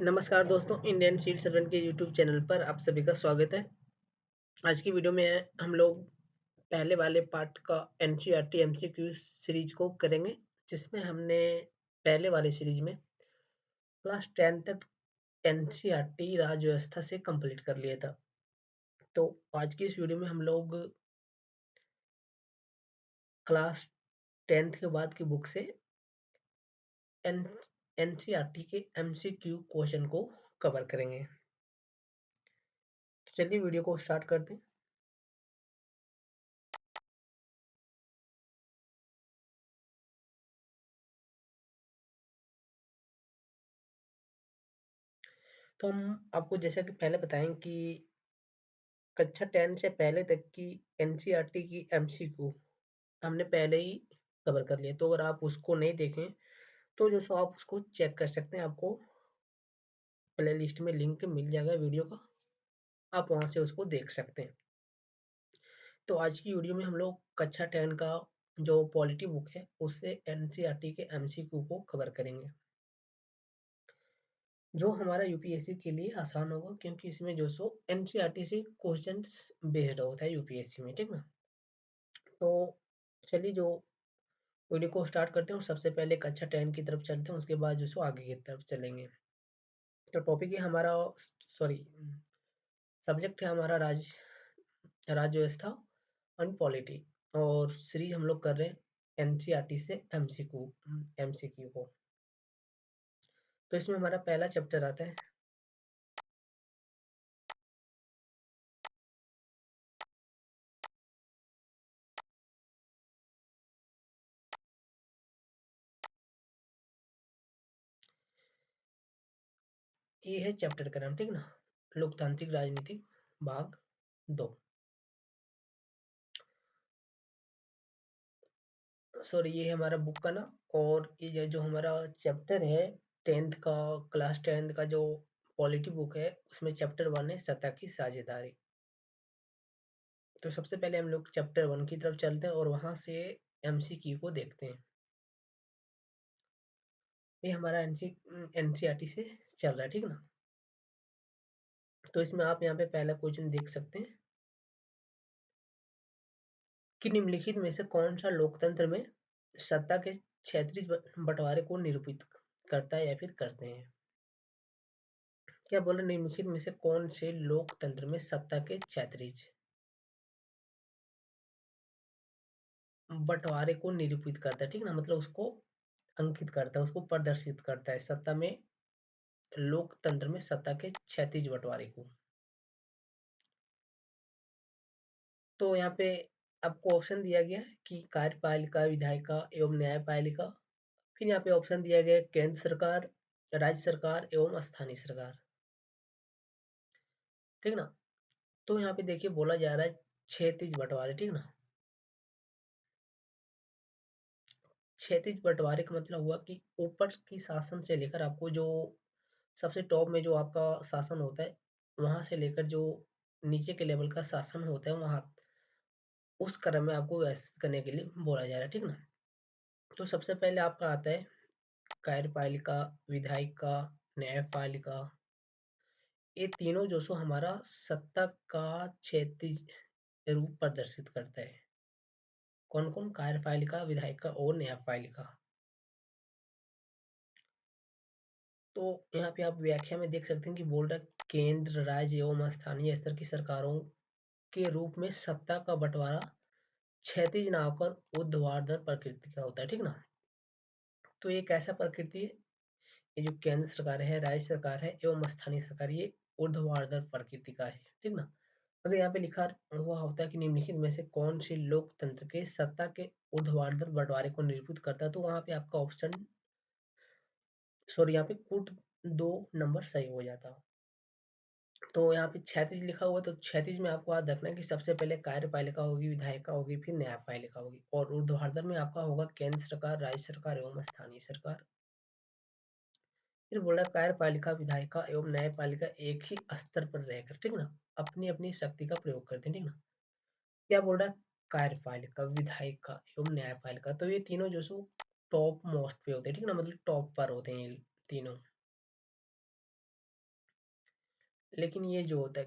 नमस्कार दोस्तों, Indian seed servant के यूट्यूब चैनल पर आप सभी का स्वागत है। आज की वीडियो में हम लोग पहले वाले पार्ट का एनसीईआरटी एमसीक्यू सीरीज को करेंगे, जिसमें हमने पहले वाले सीरीज में क्लास 10 तक एनसीईआरटी राज्य व्यवस्था से कंप्लीट कर लिया था। तो आज की इस वीडियो में हम लोग क्लास 10th के बाद की बुक से एन एनसीईआरटी के एमसीक्यू क्वेश्चन को कवर करेंगे। तो चलिए वीडियो को स्टार्ट करते हैं। तो हम आपको जैसा कि पहले बताएं कि कक्षा 10 से पहले तक की एनसीईआरटी की एमसीक्यू हमने पहले ही कवर कर लिया। तो अगर आप उसको नहीं देखें तो जो सो आप उसको चेक कर सकते हैं। आपको प्ले लिस्ट में लिंक मिल जाएगा वीडियो का, आप वहां से उसको देख सकते हैं। तो आज की वीडियो में हम लोग कक्षा 10 का जो पॉलिटी बुक है उससे एनसीईआरटी के एमसीक्यू को कवर करेंगे, जो हमारा यूपीएससी के लिए आसान होगा, क्योंकि इसमें जो सो एनसीईआरटी से क्वेश्चंस बेस्ड होता है यूपीएससी में, ठीक ना। तो चलिए जो वीडियो को स्टार्ट करते हैं और सबसे पहले कक्षा 10 की तरफ चलते हैं, उसके बाद जो सो आगे की तरफ चलेंगे। तो टॉपिक है हमारा, सॉरी, सब्जेक्ट है हमारा राज्य व्यवस्था एंड पॉलिटी, और सीरीज हम लोग कर रहे हैं एनसीईआरटी से एमसीक्यू को। तो इसमें हमारा पहला चैप्टर आता है ये है चैप्टर का नाम, ठीक ना, लोकतांत्रिक राजनीति भाग 2। सॉरी, ये है हमारा बुक का नाम, और ये जो हमारा चैप्टर है 10th का, क्लास 10th का जो पॉलिटी बुक है उसमें चैप्टर 1 है सत्ता की साझेदारी। तो सबसे पहले हम लोग चैप्टर 1 की तरफ चलते हैं और वहां से एमसीक्यू को देखते हैं। ये हमारा एनसीईआरटी से चल रहा है, ठीक ना। तो इसमें आप यहाँ पे पहला क्वेश्चन देख सकते हैं कि निम्नलिखित में से कौन सा लोकतंत्र में सत्ता के क्षैतिज बंटवारे को निरूपित करता है या फिर करते हैं। क्या बोल रहे, निम्नलिखित में से कौन से लोकतंत्र में सत्ता के क्षैतिज बंटवारे को निरूपित करता है, ठीक ना, मतलब उसको अंकित करता है, उसको प्रदर्शित करता है सत्ता में, लोकतंत्र में सत्ता के क्षैतिज बंटवारे को। तो यहाँ पे आपको ऑप्शन दिया गया है कि कार्यपालिका, विधायिका एवं न्यायपालिका। फिर यहाँ पे ऑप्शन दिया गया है केंद्र सरकार, राज्य सरकार एवं स्थानीय सरकार, ठीक ना। तो यहाँ पे देखिए बोला जा रहा है क्षैतिज बंटवारे, ठीक ना। क्षैतिज बंटवारे का मतलब हुआ कि ऊपर की शासन से लेकर आपको जो सबसे टॉप में जो आपका शासन होता है, वहां से लेकर जो नीचे के लेवल का शासन होता है, वहां उस क्रम में आपको व्यवस्थित करने के लिए बोला जा रहा है, ठीक ना। तो सबसे पहले आपका आता है कार्यपालिका, विधायिका, न्यायपालिका। ये तीनों जो सो हमारा सत्ता का क्षैतिज रूप प्रदर्शित करता है। कौन कौन, कार्यपालिका, विधायिका और न्यायपालिका। तो यहाँ पे आप व्याख्या में देख सकते हैं कि बोल रहा है केंद्र, राज्य एवं स्थानीय स्तर की सरकारों के रूप में सत्ता का बंटवारा क्षैतिज ना होकर ऊर्ध्वाधर प्रकृति का होता है, ठीक ना। तो ये कैसा प्रकृति है, ये जो केंद्र सरकार है, राज्य सरकार है एवं स्थानीय सरकार, ये ऊर्ध्वाधर प्रकृति का है, ठीक ना। अगर यहाँ पे लिखा हुआ होता है कि निम्नलिखित में से कौन सी लोकतंत्र के सत्ता के ऊर्ध्वाधर बंटवारे को निरूपित करता है, तो वहां पे आपका ऑप्शन, सॉरी, यहाँ पे कुट 2 नंबर सही हो जाता। तो यहाँ पे क्षैतिज लिखा हुआ है, तो क्षैतिज में आपको याद रखना है कि सबसे पहले कार्यपालिका होगी, विधायिका होगी, फिर न्यायपालिका होगी, और ऊर्ध्वाधर में आपका होगा केंद्र सरकार, राज्य सरकार एवं स्थानीय सरकार। फिर बोल रहा है कार्यपालिका, विधायिका एवं न्यायपालिका एक ही स्तर पर रहकर, ठीक ना, अपनी अपनी शक्ति का प्रयोग करते हैं, ठीक ना। क्या बोल रहा है, कार्यपालिका, विधायिका एवं न्यायपालिका, तो ये तीनों जो सो टॉप मोस्ट पे होते हैं, ठीक ना, मतलब टॉप पर होते हैं ये तीनों। लेकिन ये जो होता है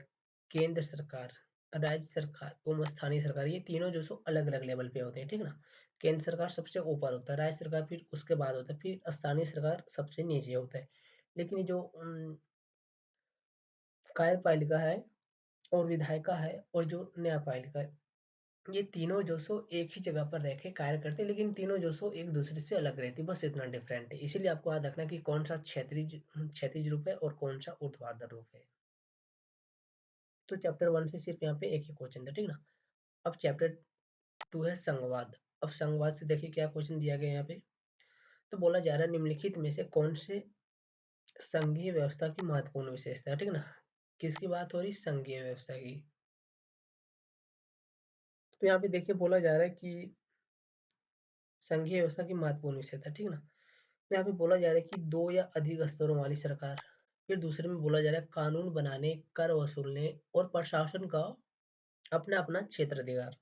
केंद्र सरकार, राज्य सरकार एवं स्थानीय सरकार, ये तीनों जो सो अलग अलग लेवल पे होते हैं, ठीक ना। केंद्र सरकार सबसे ऊपर होता है, राज्य सरकार फिर उसके बाद होता है, फिर स्थानीय सरकार सबसे नीचे होता है। लेकिन ये जो कार्यपालिका है और विधायिका है और जो न्यायपालिका है, ये तीनों जो सो एक ही जगह पर रह के कार्य करते हैं, लेकिन तीनों जो सो एक दूसरे से अलग रहती है, बस इतना डिफरेंट है। इसीलिए आपको याद रखना कि कौन सा क्षैतिज क्षैतिज रूप है और कौन सा ऊर्ध्वाधर रूप है। तो चैप्टर 1 से सिर्फ यहाँ पे एक ही क्वेश्चन था, ठीक ना। अब चैप्टर 2 है संघवाद। अब संघवाद से देखिए क्या क्वेश्चन दिया गया है यहाँ पे। तो बोला जा रहा है निम्नलिखित में से कौन से संघीय व्यवस्था की महत्वपूर्ण विशेषता है, ठीक ना। किसकी बात हो रही, संघीय व्यवस्था की। तो यहाँ पे देखिए बोला जा रहा है कि संघीय व्यवस्था की महत्वपूर्ण विशेषता, ठीक ना। तो यहाँ पे बोला जा रहा है कि दो या अधिक स्तरों वाली सरकार। फिर दूसरे में बोला जा रहा है कानून बनाने, कर वसूलने और प्रशासन का अपना अपना क्षेत्र अधिकार।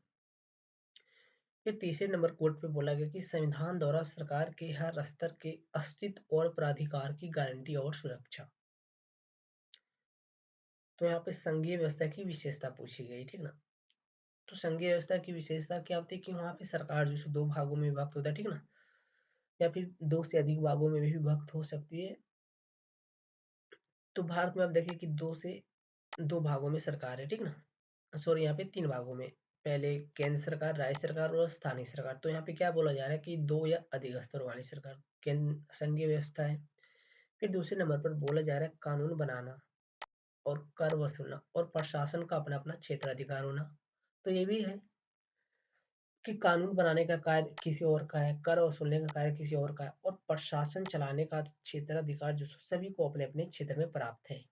फिर तीसरे नंबर कोड पे बोला गया कि संविधान द्वारा सरकार के हर स्तर के अस्तित्व और प्राधिकार की गारंटी और सुरक्षा। तो यहाँ पे संघीय व्यवस्था की विशेषता पूछी गई, ठीक ना। तो संघीय व्यवस्था की विशेषता क्या होती है कि वहाँ पे सरकार जो है दो भागों में विभक्त होता है, ठीक ना, या फिर दो से अधिक भागों में भी विभक्त हो सकती है। तो भारत में आप देखिए कि दो भागों में सरकार है, ठीक ना। सॉरी, यहाँ पे तीन भागों में। पहले केंद्र सरकार, राज्य सरकार और स्थानीय सरकार। तो यहाँ पे क्या बोला जा रहा है कि दो या अधिक स्तर वाली सरकार केंद्र संघीय व्यवस्था है। फिर दूसरे नंबर पर बोला जा रहा है कानून बनाना और कर वसूलना और प्रशासन का अपना अपना क्षेत्र अधिकार होना। तो ये भी है कि कानून बनाने का कार्य किसी और का है, कर वसूलने का कार्य किसी और का है, और प्रशासन चलाने का क्षेत्र अधिकार जो सभी को अपने अपने क्षेत्र में प्राप्त है।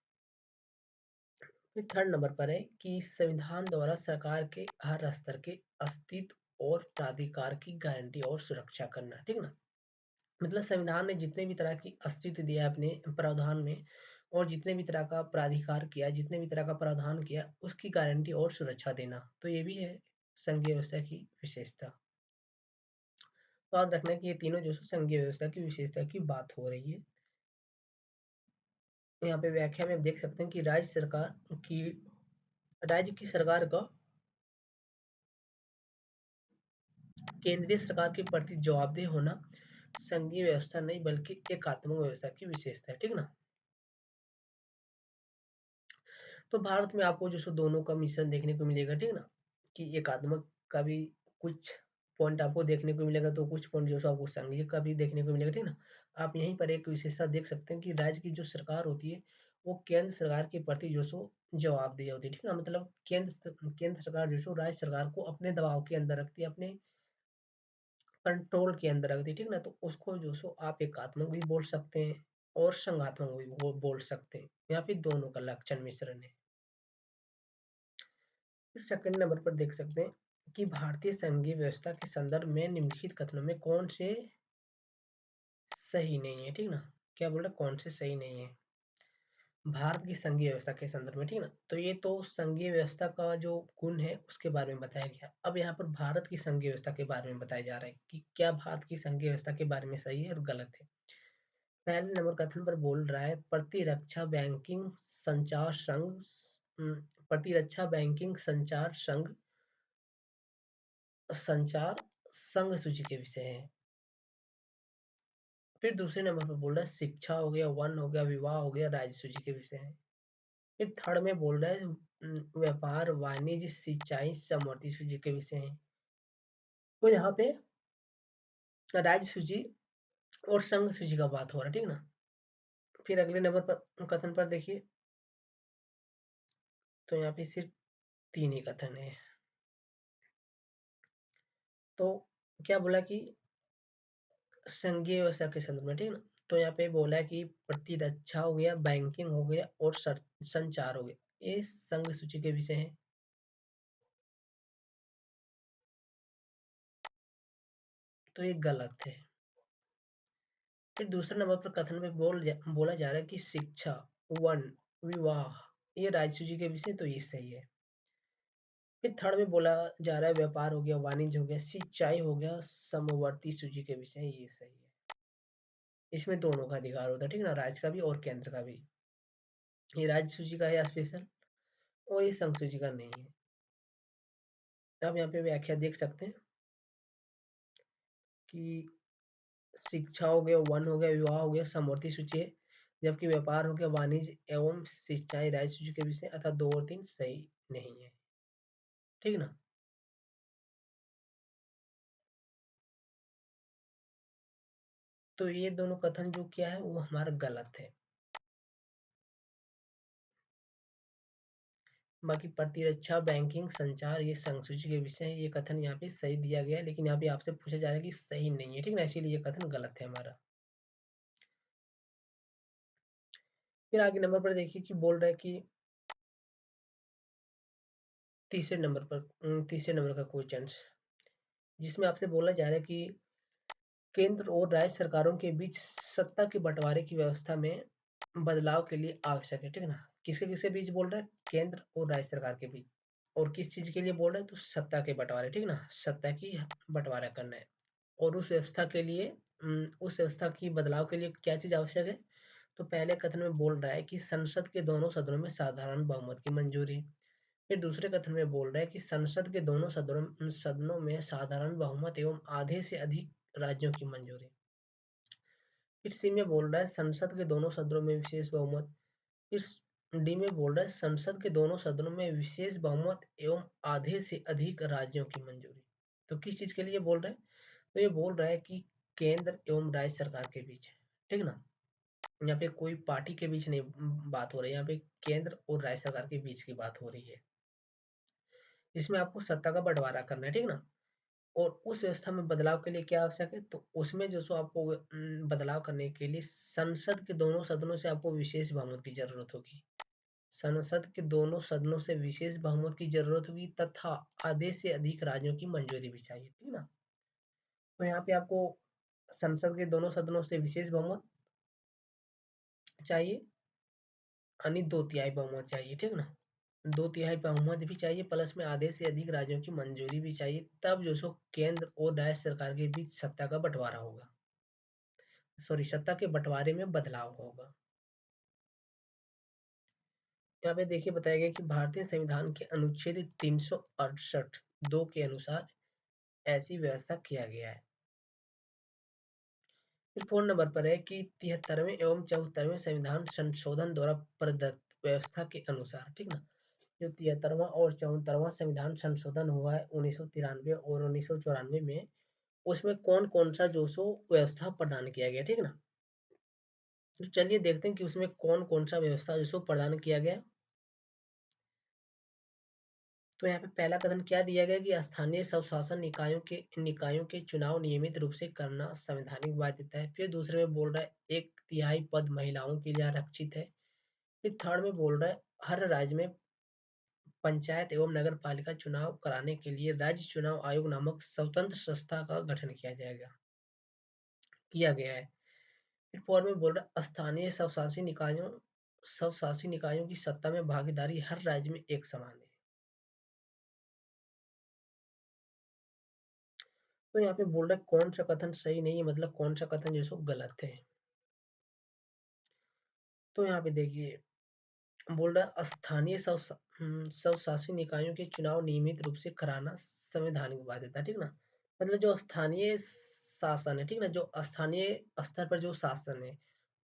फिर थर्ड नंबर पर है कि संविधान द्वारा सरकार के हर स्तर के अस्तित्व और प्राधिकार की गारंटी और सुरक्षा करना, ठीक ना। मतलब संविधान ने जितने भी तरह की अस्तित्व दिया है अपने प्रावधान में, और जितने भी तरह का प्राधिकार किया, जितने भी तरह का प्रावधान किया, उसकी गारंटी और सुरक्षा देना। तो ये भी है संघीय व्यवस्था की विशेषता। तो याद रखना कि ये तीनों जो संघीय व्यवस्था की विशेषता की बात हो रही है। यहाँ पे व्याख्या में आप देख सकते हैं कि राज्य की सरकार का केंद्रीय सरकार के प्रति जवाबदेह होना संघीय व्यवस्था नहीं बल्कि एकात्मक व्यवस्था की विशेषता है, ठीक ना। तो भारत में आपको जो सो दोनों का मिश्रण देखने को मिलेगा, ठीक ना, कि एकात्मक का भी कुछ पॉइंट आपको देखने को मिलेगा, तो कुछ पॉइंट जो सो आपको संघीय का भी देखने को मिलेगा, ठीक ना। आप यहीं पर एक विशेषता देख सकते हैं कि राज्य की जो सरकार होती है वो केंद्र सरकार के प्रति जो सो जवाबदेह होती है, ठीक ना। मतलब केंद्र सरकार जो सो राज्य सरकार को अपने दबाव के अंदर रखती है, अपने कंट्रोल के अंदर रख दी, ठीक ना। तो उसको जो सो आप एकात्मक भी बोल सकते हैं और संघात्मक भी बोल सकते हैं। यहाँ पे दोनों का लक्षण मिश्रण है। फिर सेकंड नंबर पर देख सकते हैं कि भारतीय संघीय व्यवस्था के संदर्भ में निम्नलिखित कथनों में कौन से सही नहीं है, ठीक ना। क्या बोल रहे कौन से सही नहीं है भारत की संघीय व्यवस्था के संदर्भ में, ठीक ना। तो ये तो संघीय व्यवस्था का जो गुण है उसके बारे में बताया गया। अब यहाँ पर भारत की संघीय व्यवस्था के बारे में बताया जा रहा है कि क्या भारत की संघीय व्यवस्था के बारे में सही है और गलत है। पहले नंबर कथन पर बोल रहा है प्रतिरक्षा बैंकिंग संचार संघ, प्रतिरक्षा बैंकिंग संचार संघ सूची के विषय है। फिर दूसरे नंबर पर बोल रहा है शिक्षा हो गया, वन हो गया, विवाह हो गया, राज्य सूची के विषय है। फिर थर्ड में बोल रहा है व्यापार, वाणिज्य, सिंचाई, समवर्ती सूची के विषय है। तो यहाँ पे राज्य सूची और संघ सूची का बात हो रहा है, ठीक ना। फिर अगले नंबर पर कथन पर देखिए, तो यहाँ पे सिर्फ तीन ही कथन है। तो क्या बोला कि संघीय व्यवस्था के संदर्भ में, ठीक ना। तो यहाँ पे बोला है कि प्रतिरक्षा हो गया, बैंकिंग हो गया और संचार हो गया, ये संघ सूची के विषय हैं। तो ये गलत है। फिर दूसरे नंबर पर कथन में बोला जा रहा है कि शिक्षा, वन, विवाह, ये राज्य सूची के विषय, तो ये सही है। फिर थर्ड में बोला जा रहा है व्यापार हो गया, वाणिज्य हो गया, सिंचाई हो गया, समवर्ती सूची के विषय, ये सही है। इसमें दोनों का अधिकार होता है, ठीक ना, राज्य का भी और केंद्र का भी। ये राज्य सूची का है स्पेशल, और ये संघ सूची का नहीं है। आप यहाँ पे व्याख्या देख सकते हैं कि शिक्षा हो गया, वन हो गया, विवाह हो गया, समवर्ती सूची है, जबकि व्यापार हो गया, वाणिज्य एवं सिंचाई राज्य सूची के विषय, अर्थात 2 और 3 सही नहीं है। ठीक ना। तो ये दोनों कथन जो क्या है वो हमारा गलत है। बाकी प्रतिरक्षा, बैंकिंग, संचार ये संघ सूची के विषय है, ये कथन यहाँ पे सही दिया गया है, लेकिन यहाँ पे आपसे पूछा जा रहा है कि सही नहीं है। ठीक ना, इसीलिए ये कथन गलत है हमारा। फिर आगे नंबर पर देखिए कि बोल रहा है कि तीसरे नंबर का क्वेश्चन, जिसमें आपसे बोला जा रहा है कि केंद्र और राज्य सरकारों के बीच सत्ता के बंटवारे की व्यवस्था में बदलाव के लिए आवश्यक है। ठीक है ना। किसके किसके बीच बोल रहा है? केंद्र और राज्य सरकार के बीच। और किस चीज के लिए बोल रहा है? तो सत्ता के बंटवारे। ठीक है ना, सत्ता की बंटवारा करना है। और उस व्यवस्था के लिए उस व्यवस्था की बदलाव के लिए क्या चीज आवश्यक है? तो पहले कथन में बोल रहा है कि संसद के दोनों सदनों में साधारण बहुमत की मंजूरी। फिर दूसरे कथन में बोल रहा है कि संसद के दोनों सदनों में साधारण बहुमत एवं आधे से अधिक राज्यों की मंजूरी। फिर सी में बोल रहा है संसद के दोनों सदनों में विशेष बहुमत। फिर डी में बोल रहा है संसद के दोनों सदनों में विशेष बहुमत एवं आधे से अधिक राज्यों की मंजूरी। तो किस चीज के लिए बोल रहा है? तो ये बोल रहा है कि केंद्र एवं राज्य सरकार के बीच है। ठीक ना, यहाँ पे कोई पार्टी के बीच नहीं बात हो रही है, यहाँ पे केंद्र और राज्य सरकार के बीच की बात हो रही है, जिसमें आपको सत्ता का बंटवारा करना है। ठीक ना। और उस व्यवस्था में बदलाव के लिए क्या आवश्यक है? तो उसमें जो सो आपको बदलाव करने के लिए संसद के दोनों सदनों से आपको विशेष बहुमत की जरूरत होगी। संसद के दोनों सदनों से विशेष बहुमत की जरूरत होगी तथा आधे से अधिक राज्यों की मंजूरी भी चाहिए। ठीक ना। तो यहाँ पे आपको संसद के दोनों सदनों से विशेष बहुमत चाहिए, यानी 2/3 बहुमत चाहिए। ठीक ना, 2/3 बहुमत भी चाहिए, प्लस में आधे से अधिक राज्यों की मंजूरी भी चाहिए, तब जो सो केंद्र और राज्य सरकार के बीच सत्ता का बंटवारा होगा, सॉरी सत्ता के बंटवारे में बदलाव होगा। यहाँ पे देखिए बताया गया कि भारतीय संविधान के अनुच्छेद 368(2) के अनुसार ऐसी व्यवस्था किया गया है। फिर 4 नंबर पर है कि 73वें एवं 74वें संविधान संशोधन द्वारा प्रदत्त व्यवस्था के अनुसार। ठीक ना, जो 73वां और 74वां संविधान संशोधन हुआ है 1993 और 1994 में, उसमें कौन कौन सा जो सो व्यवस्था प्रदान किया गया। ठीक ना, तो चलिए देखते हैं कि उसमें कौन कौन सा व्यवस्था जो सो प्रदान किया गया। तो यहाँ पे पहला कथन क्या दिया गया कि स्थानीय स्वशासन निकायों के चुनाव नियमित रूप से करना संवैधानिक बाध्यता है। फिर दूसरे में बोल रहा है 1/3 पद महिलाओं के लिए आरक्षित है। फिर थर्ड में बोल रहा है हर राज्य में पंचायत एवं नगर पालिका चुनाव कराने के लिए राज्य चुनाव आयोग नामक स्वतंत्र संस्था का गठन किया गया है। फिर फोर में बोल रहा है स्थानीय स्वशासी निकायों की सत्ता में भागीदारी हर राज्य में एक समान है। तो यहाँ पे बोल रहा है कौन सा कथन सही नहीं है, मतलब कौन सा कथन जो सो गलत है। तो यहाँ पे देखिए बोल रहा है स्थानीय स्वशासी निकायों के चुनाव नियमित रूप से कराना संवैधानिक बाध्यता। ठीक ना, मतलब जो स्थानीय शासन है, ठीक ना, जो स्थानीय स्तर पर जो शासन है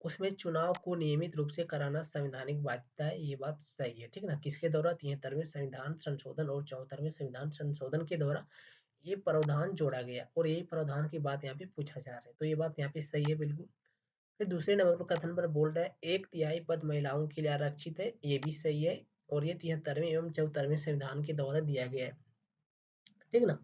उसमें चुनाव को नियमित रूप से कराना संवैधानिक बाध्यता है, ये बात सही है। ठीक ना, किसके द्वारा? 73वें संविधान संशोधन और 74वें संविधान संशोधन के द्वारा ये प्रावधान जोड़ा गया, और यही प्रावधान की बात यहाँ पे पूछा जा रहा है, तो ये बात यहाँ पे सही है बिल्कुल। फिर दूसरे नंबर पर कथन पर बोल रहा है 1/3 पद महिलाओं के लिए आरक्षित है, ये भी सही है, और ये 73वें एवं 74वें संविधान के द्वारा दिया गया है। ठीक ना।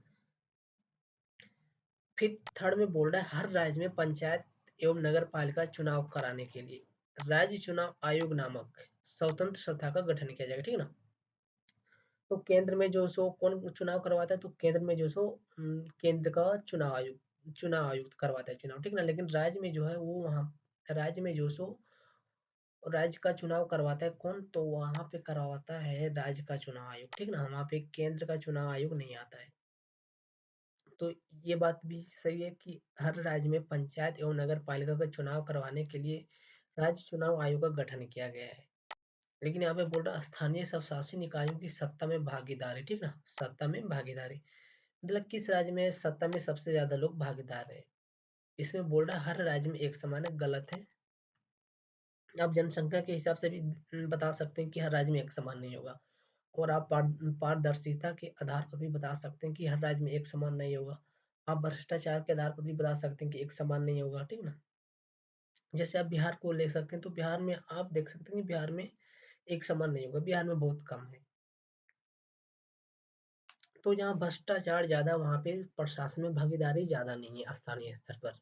फिर थर्ड में बोल रहा है हर राज्य में पंचायत एवं नगर पालिका चुनाव कराने के लिए राज्य चुनाव आयोग नामक स्वतंत्र संस्था का गठन किया जाएगा। ठीक ना, तो केंद्र में जो सो कौन चुनाव करवाता है? तो केंद्र में जो सो केंद्र का चुनाव आयुक्त करवाता है चुनाव। ठीक ना, लेकिन राज्य में जो है वो वहाँ राज्य में जो सो राज्य का चुनाव करवाता है कौन? तो वहां पे करवाता है राज्य का चुनाव आयोग। ठीक ना, वहां पे केंद्र का चुनाव आयोग नहीं आता है। तो ये बात भी सही है कि हर राज्य में पंचायत एवं नगर पालिका का चुनाव करवाने के लिए राज्य चुनाव आयोग का गठन किया गया है। लेकिन यहाँ पे बोल रहा है स्थानीय स्वशासी निकायों की सत्ता में भागीदारी, ठीक ना, सत्ता में भागीदारी मतलब किस राज्य में सत्ता में सबसे ज्यादा लोग भागीदार है। इसमें बोल रहा है हर राज्य में एक समान है, गलत है। आप जनसंख्या के हिसाब से भी बता सकते हैं कि हर राज्य में एक समान नहीं होगा, और आप पारदर्शिता के आधार पर भी बता सकते हैं कि हर राज्य में एक समान नहीं होगा। आप भ्रष्टाचार के आधार पर भी बता सकते हैं कि एक समान नहीं होगा, ठीक ना। जैसे आप बिहार को ले सकते हैं, तो बिहार में आप देख सकते हैं कि बिहार में एक समान नहीं होगा, बिहार में बहुत कम है। तो जहाँ भ्रष्टाचार ज्यादा, वहाँ पे प्रशासन में भागीदारी ज्यादा नहीं है स्थानीय स्तर पर।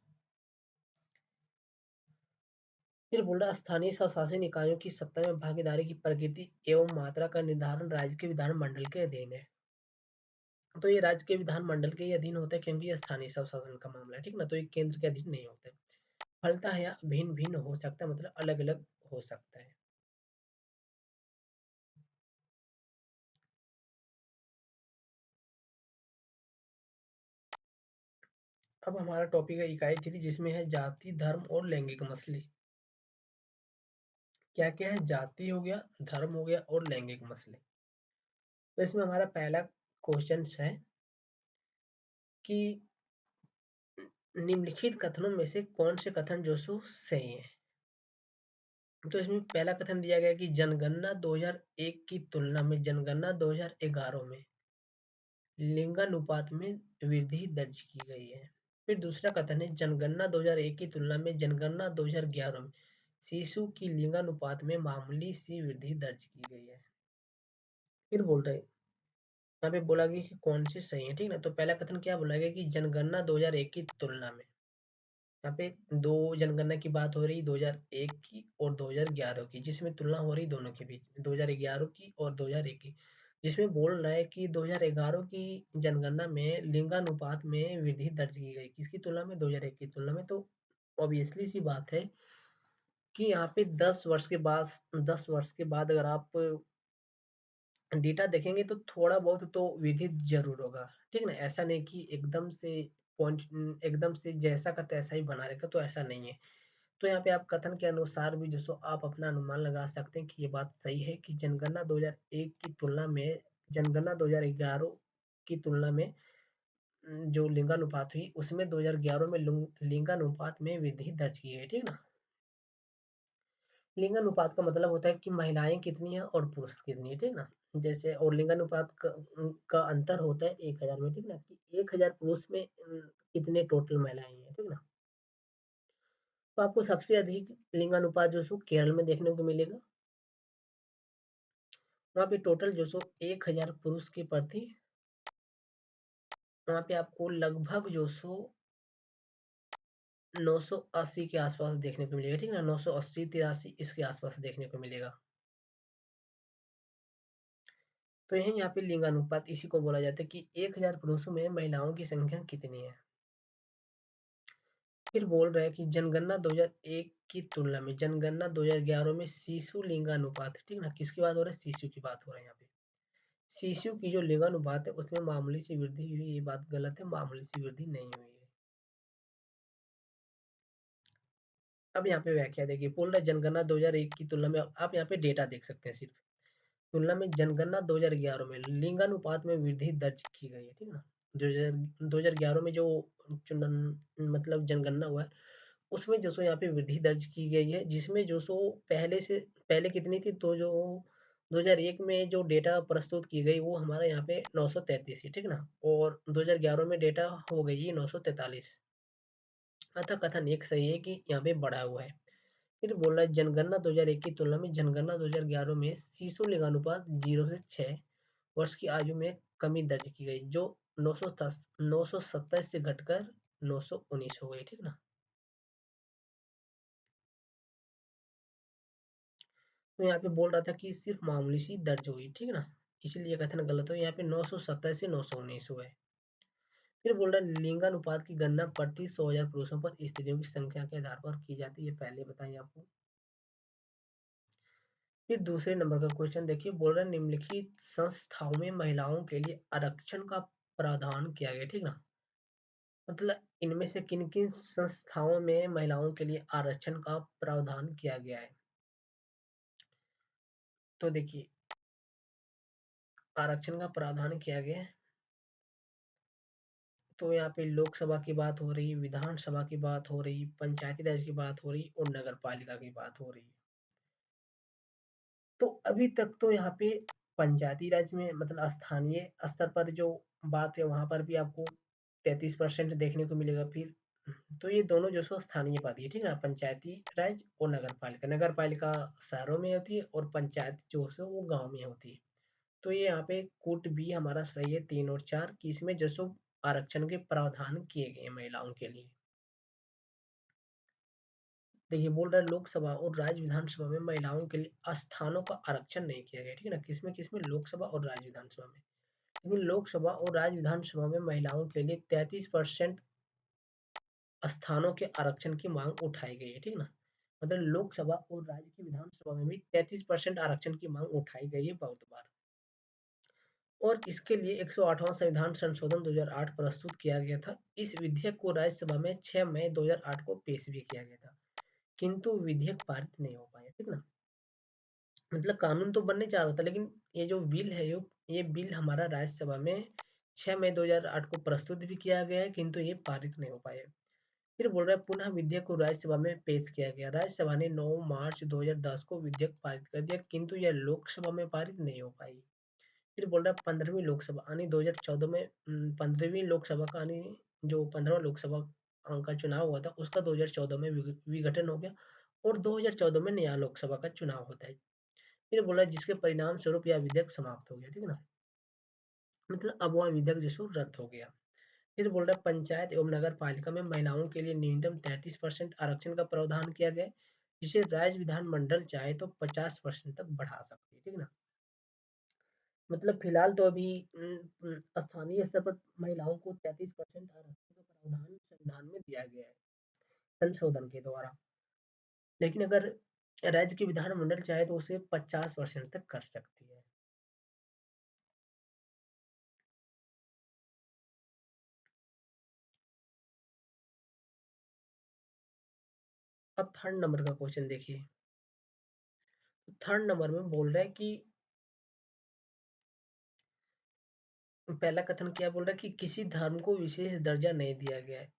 फिर बोल रहा स्थानीय स्वशासी निकायों की सत्ता में भागीदारी की प्रकृति एवं मात्रा का निर्धारण राज्य के विधानमंडल के अधीन है। तो ये राज्य के विधानमंडल के ही अधीन होता है, क्योंकि ये स्थानीय स्वशासन का मामला है, ठीक ना, तो ये केंद्र के अधीन नहीं होता है। फलता है या भिन्न भिन्न हो सकता है, मतलब अलग अलग हो सकता है। अब हमारा टॉपिक है इकाई 3, जिसमें है जाति, धर्म और लैंगिक मसले। क्या क्या है, जाति हो गया, धर्म हो गया और लैंगिक मसले। तो इसमें हमारा पहला क्वेश्चन है कि निम्नलिखित कथनों में से कौन से कथन जो सो सही है। तो इसमें पहला कथन दिया गया कि जनगणना 2001 की तुलना में जनगणना 2011 में लिंगानुपात में वृद्धि दर्ज की गई है। फिर दूसरा कथन है जनगणना 2001 की तुलना में जनगणना 2011 में शिशु की लिंगानुपात में मामूली सी वृद्धि दर्ज की गई है। फिर बोल रहे यहाँ पे बोला गया कि कौन से सही है, ठीक ना। तो पहला कथन क्या बोला गया कि जनगणना 2001 की तुलना में, यहाँ पे दो जनगणना की बात हो रही 2001 की और 2011 की, जिसमें तुलना हो रही दोनों के बीच, 2011 की और 2001 की, जिसमें बोल रहा है कि 2011 की जनगणना में लिंगानुपात में वृद्धि दर्ज की गई, किसकी तुलना में, 2001 की तुलना में। तो ऑब्वियसली सी बात है कि यहाँ पे 10 वर्ष के बाद अगर आप डेटा देखेंगे तो थोड़ा बहुत तो वृद्धि जरूर होगा, ठीक ना। ऐसा नहीं कि एकदम से पॉइंट एकदम से जैसा का तैसा ही बना रहेगा, तो ऐसा नहीं है। तो यहाँ पे आप कथन के अनुसार भी जो सो आप अपना अनुमान लगा सकते हैं कि ये बात सही है कि जनगणना 2001 की तुलना में जनगणना 2011 की तुलना में जो लिंगानुपात हुई उसमें 2011 में लिंगानुपात में वृद्धि दर्ज की है, ठीक ना। लिंगानुपात का मतलब होता है कि महिलाएं कितनी हैं और पुरुष कितनी है, ठीक ना। जैसे और लिंगानुपात का अंतर होता है 1000 में, ठीक ना, कि 1000 पुरुष में कितने टोटल महिलाएं हैं, ठीक ना। तो आपको सबसे अधिक लिंगानुपात जो सो केरल में देखने को मिलेगा। वहाँ पे टोटल जो सो 1000 पुरुष के प्रति वहाँ पे आपको लगभग जो सो 980 के आसपास देखने को मिलेगा, ठीक है ना, 980 83 इसके आसपास देखने को मिलेगा। तो यही यहाँ पे लिंगानुपात इसी को बोला जाता है कि 1000 पुरुषों में महिलाओं की संख्या कितनी है। फिर बोल रहा है कि जनगणना 2001 की तुलना में जनगणना 2011 में शिशु लिंगानुपात, ठीक ना, किसकी बात हो रहा है, शिशु की बात हो रहा है यहाँ पे। शिशु की जो लिंगानुपात है उसमें मामूली सी वृद्धि हुई, ये बात गलत है, मामूली सी वृद्धि नहीं हुई है। अब यहाँ पे व्याख्या देखिए, बोल रहा है जनगणना 2001 की तुलना में, आप यहाँ पे डेटा देख सकते हैं सिर्फ, तुलना में जनगणना 2011 में लिंगानुपात में वृद्धि दर्ज की गई है, ठीक है ना। 2011 में जो मतलब जनगणना हुआ है उसमें जो सो यहाँ पे वृद्धि दर्ज की गई है, जिसमें जो सो पहले कितनी थी, तो जो 2001 में जो डेटा प्रस्तुत की गई वो हमारा यहाँ पे 933 है, ठीक ना, और 2011 में डेटा हो गई 943। अतः कथन एक सही है कि यहाँ पे बढ़ा हुआ है। फिर बोल रहा है जनगणना 2001 की तुलना में जनगणना 2011 में शिशु लिंगानुपात 0 से 6 वर्ष की आयु में कमी दर्ज की गई, जो 927 से घटकर 919 हो गई, ठीक ना। तो यहाँ पे बोल रहा था कि सिर्फ मामूली सी दर्ज हुई, ठीक ना, इसलिए कथन गलत हो, यहाँ पे 927 से 919 हुआ है। फिर बोल रहा है लिंगानुपात की गणना प्रति 100,000 पुरुषों पर स्त्रियों की संख्या के आधार पर की जाती है, पहले बताइए आपको। फिर दूसरे नंबर का क्वेश्चन देखिए, बोल रहा है निम्नलिखित संस्थाओं में महिलाओं के लिए आरक्षण का प्रावधान किया गया, ठीक ना, मतलब इनमें से किन किन संस्थाओं में महिलाओं के लिए आरक्षण का प्रावधान किया गया है। तो देखिए, आरक्षण का प्रावधान किया गया है। तो यहाँ पे लोकसभा की बात हो रही, विधानसभा की बात हो रही, पंचायती राज की बात हो रही और नगर पालिका की बात हो रही। तो अभी तक तो यहाँ पे पंचायती राज में मतलब स्थानीय स्तर पर जो बात है वहां पर भी आपको 33% देखने को मिलेगा। फिर तो ये दोनों जो सो स्थानीय पद है, ठीक है ना, पंचायती राज और नगर पालिका शहरों में होती है और पंचायत जो है वो गांव में होती है। तो ये यहाँ पे कूट बी हमारा सही है, 3 और 4 कि इसमें जो सो आरक्षण के प्रावधान किए गए हैं महिलाओं के लिए। देखिए बोल रहा है लोकसभा और राज्य विधानसभा में महिलाओं के लिए स्थानों का आरक्षण नहीं किया गया, ठीक है ना, किसमें किसमें, लोकसभा और राज्य विधानसभा में। लेकिन लोकसभा और राज्य विधानसभा में महिलाओं के लिए 33% स्थानों के आरक्षण की मांग उठाई गई है, ठीक ना। मतलब लोकसभा और राज्य की विधानसभा में भी 33% आरक्षण की मांग उठाई गई है बहुत बार। और इसके लिए 108वां संविधान संशोधन 2008 प्रस्तुत किया गया था। इस विधेयक को राज्यसभा में 6 मई 2008 को पेश भी किया गया था, किंतु विधेयक पारित नहीं हो पाया, ठीक ना। मतलब कानून तो बनने जा रहा था, लेकिन ये जो बिल है ये बिल हमारा राज्यसभा में 6 मई 2008 को प्रस्तुत भी किया गया है, किंतु ये पारित नहीं हो पाया। फिर बोल रहा है पुनः विधेयक को राज्यसभा में पेश किया गया। राज्यसभा ने 9 मार्च 2010 को विधेयक पारित कर दिया, किंतु यह लोकसभा में पारित नहीं हो पाई। फिर बोल रहा है 15वीं लोकसभा यानी 2014 में 15वीं लोकसभा का यानी जो 15वां लोकसभा का चुनाव हुआ था उसका 2014 में विघटन हो गया और 2014 में नया लोकसभा का चुनाव होता है। फिर बोला जिसके परिणाम स्वरूप यह विधेयक समाप्त हो गया, ठीक है ना। मतलब अब वह विधेयक जो सो रद्द हो गया। फिर बोल रहा है पंचायत एवं नगर पालिका में महिलाओं के लिए न्यूनतम 33% आरक्षण का प्रावधान किया गया है, जिसे राज्य विधानमंडल चाहे तो 50% तक बढ़ा सकती है, ठीक है ना। मतलब फिलहाल तो अभी स्थानीय स्तर पर महिलाओं को 33% आरक्षण का प्रावधान संविधान में दिया गया है संशोधन के द्वारा। लेकिन अगर राज्य की विधानमंडल चाहे तो उसे 50% तक कर सकती है। अब थर्ड नंबर का क्वेश्चन देखिए। थर्ड नंबर में बोल रहा है कि पहला कथन क्या बोल रहा है कि किसी धर्म को विशेष दर्जा नहीं दिया गया है।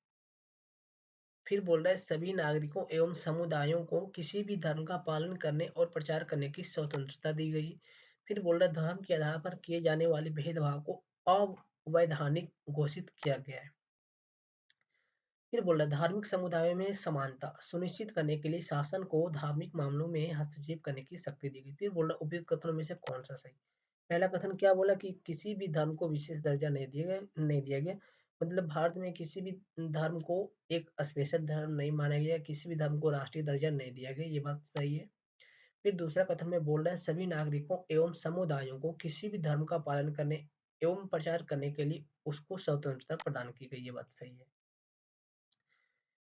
फिर बोल रहा है सभी नागरिकों एवं समुदायों को किसी भी धर्म का पालन करने और प्रचार करने की स्वतंत्रता दी गई। फिर बोल रहा है धर्म के आधार पर किए जाने वाले भेदभाव को अवैधानिक घोषित किया गया है। फिर बोल रहा है धार्मिक समुदायों में समानता सुनिश्चित करने के लिए शासन को धार्मिक मामलों में हस्तक्षेप करने की शक्ति दी गई। फिर बोल रहा है उपयुक्त कथनों में से कौन सा सही। पहला कथन क्या बोला कि किसी भी धर्म को विशेष दर्जा नहीं दिया गया। मतलब भारत में किसी भी धर्म को एक स्पेशल धर्म नहीं माना गया, किसी भी धर्म को राष्ट्रीय दर्जा नहीं दिया गया, ये बात सही है। फिर दूसरा कथन में बोल रहा है सभी नागरिकों एवं समुदायों को किसी भी धर्म का पालन करने एवं प्रचार करने के लिए उसको स्वतंत्रता प्रदान की गई, ये बात सही है।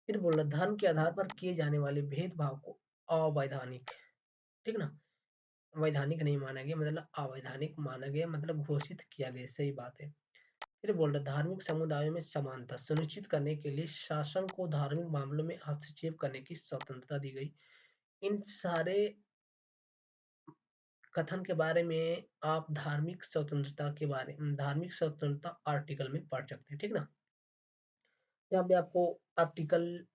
फिर बोल रहा है धर्म के आधार पर किए जाने वाले भेदभाव को अवैधानिक, ठीक ना, वैधानिक नहीं माना गया, मतलब अवैधानिक माना गया, मतलब घोषित किया गया, सही बात है। फिर बोल रहे धार्मिक समुदायों में समानता सुनिश्चित करने के लिए शासन को धार्मिक मामलों में हस्तक्षेप करने की स्वतंत्रता दी गई। इन सारे कथन के बारे में आप धार्मिक स्वतंत्रता आर्टिकल में पढ़ सकते हैं, ठीक ना। यहाँ पे आपको आर्टिकल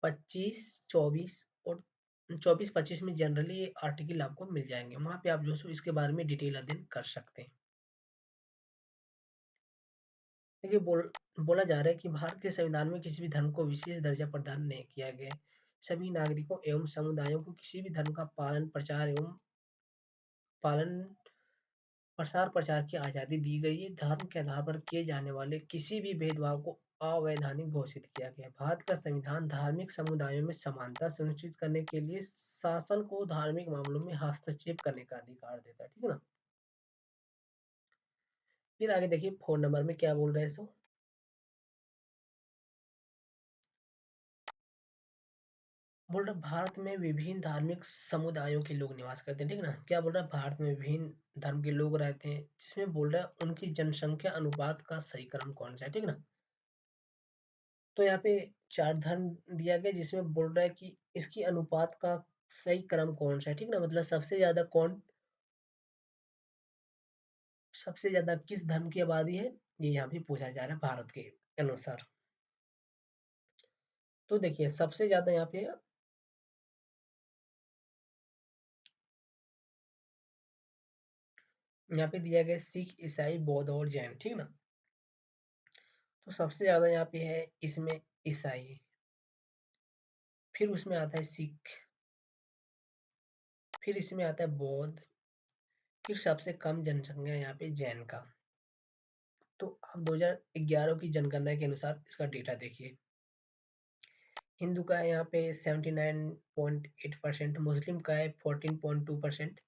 25, 24 और 24-25 में जनरली ये आर्टिकल आपको मिल जाएंगे, वहां पे आप जो सो इसके बारे में डिटेल अध्ययन कर सकते हैं। देखिए बोला जा रहा है कि भारत के संविधान में किसी भी धर्म को विशेष दर्जा प्रदान नहीं किया गया है। सभी नागरिकों एवं समुदायों को किसी भी धर्म का पालन प्रसार प्रचार की आजादी दी गई है। धर्म के आधार पर किए जाने वाले किसी भी भेदभाव को अवैधानिक घोषित किया गया। भारत का संविधान धार्मिक समुदायों में समानता सुनिश्चित करने के लिए शासन को धार्मिक मामलों में हस्तक्षेप करने का अधिकार देता है, ठीक है ना। फिर आगे देखिए 4 नंबर में क्या बोल रहे हैं सो। बोल रहा भारत में विभिन्न धार्मिक समुदायों के लोग निवास करते हैं, ठीक है ना। क्या बोल रहा है भारत में विभिन्न धर्म के लोग रहते हैं, जिसमें बोल रहा है उनकी जनसंख्या अनुपात का सही क्रम कौन सा है, ठीक है ना। तो यहाँ पे 4 धर्म दिया गया जिसमें बोल रहा है कि इसकी अनुपात का सही क्रम कौन सा है, ठीक ना, मतलब सबसे ज्यादा किस धर्म की आबादी है, ये यहाँ पे पूछा जा रहा है भारत के अनुसार। तो देखिए सबसे ज्यादा यहाँ पे दिया गया सिख, ईसाई, बौद्ध और जैन, ठीक ना। तो सबसे ज्यादा यहाँ पे है इसमें ईसाई, फिर उसमें आता है सिख, फिर इसमें आता है बौद्ध, फिर सबसे कम जनसंख्या यहाँ पे जैन का। तो आप 2011 की जनगणना के अनुसार इसका डेटा देखिए। हिंदू का है यहाँ पे 79.8%, मुस्लिम का है 14.2%।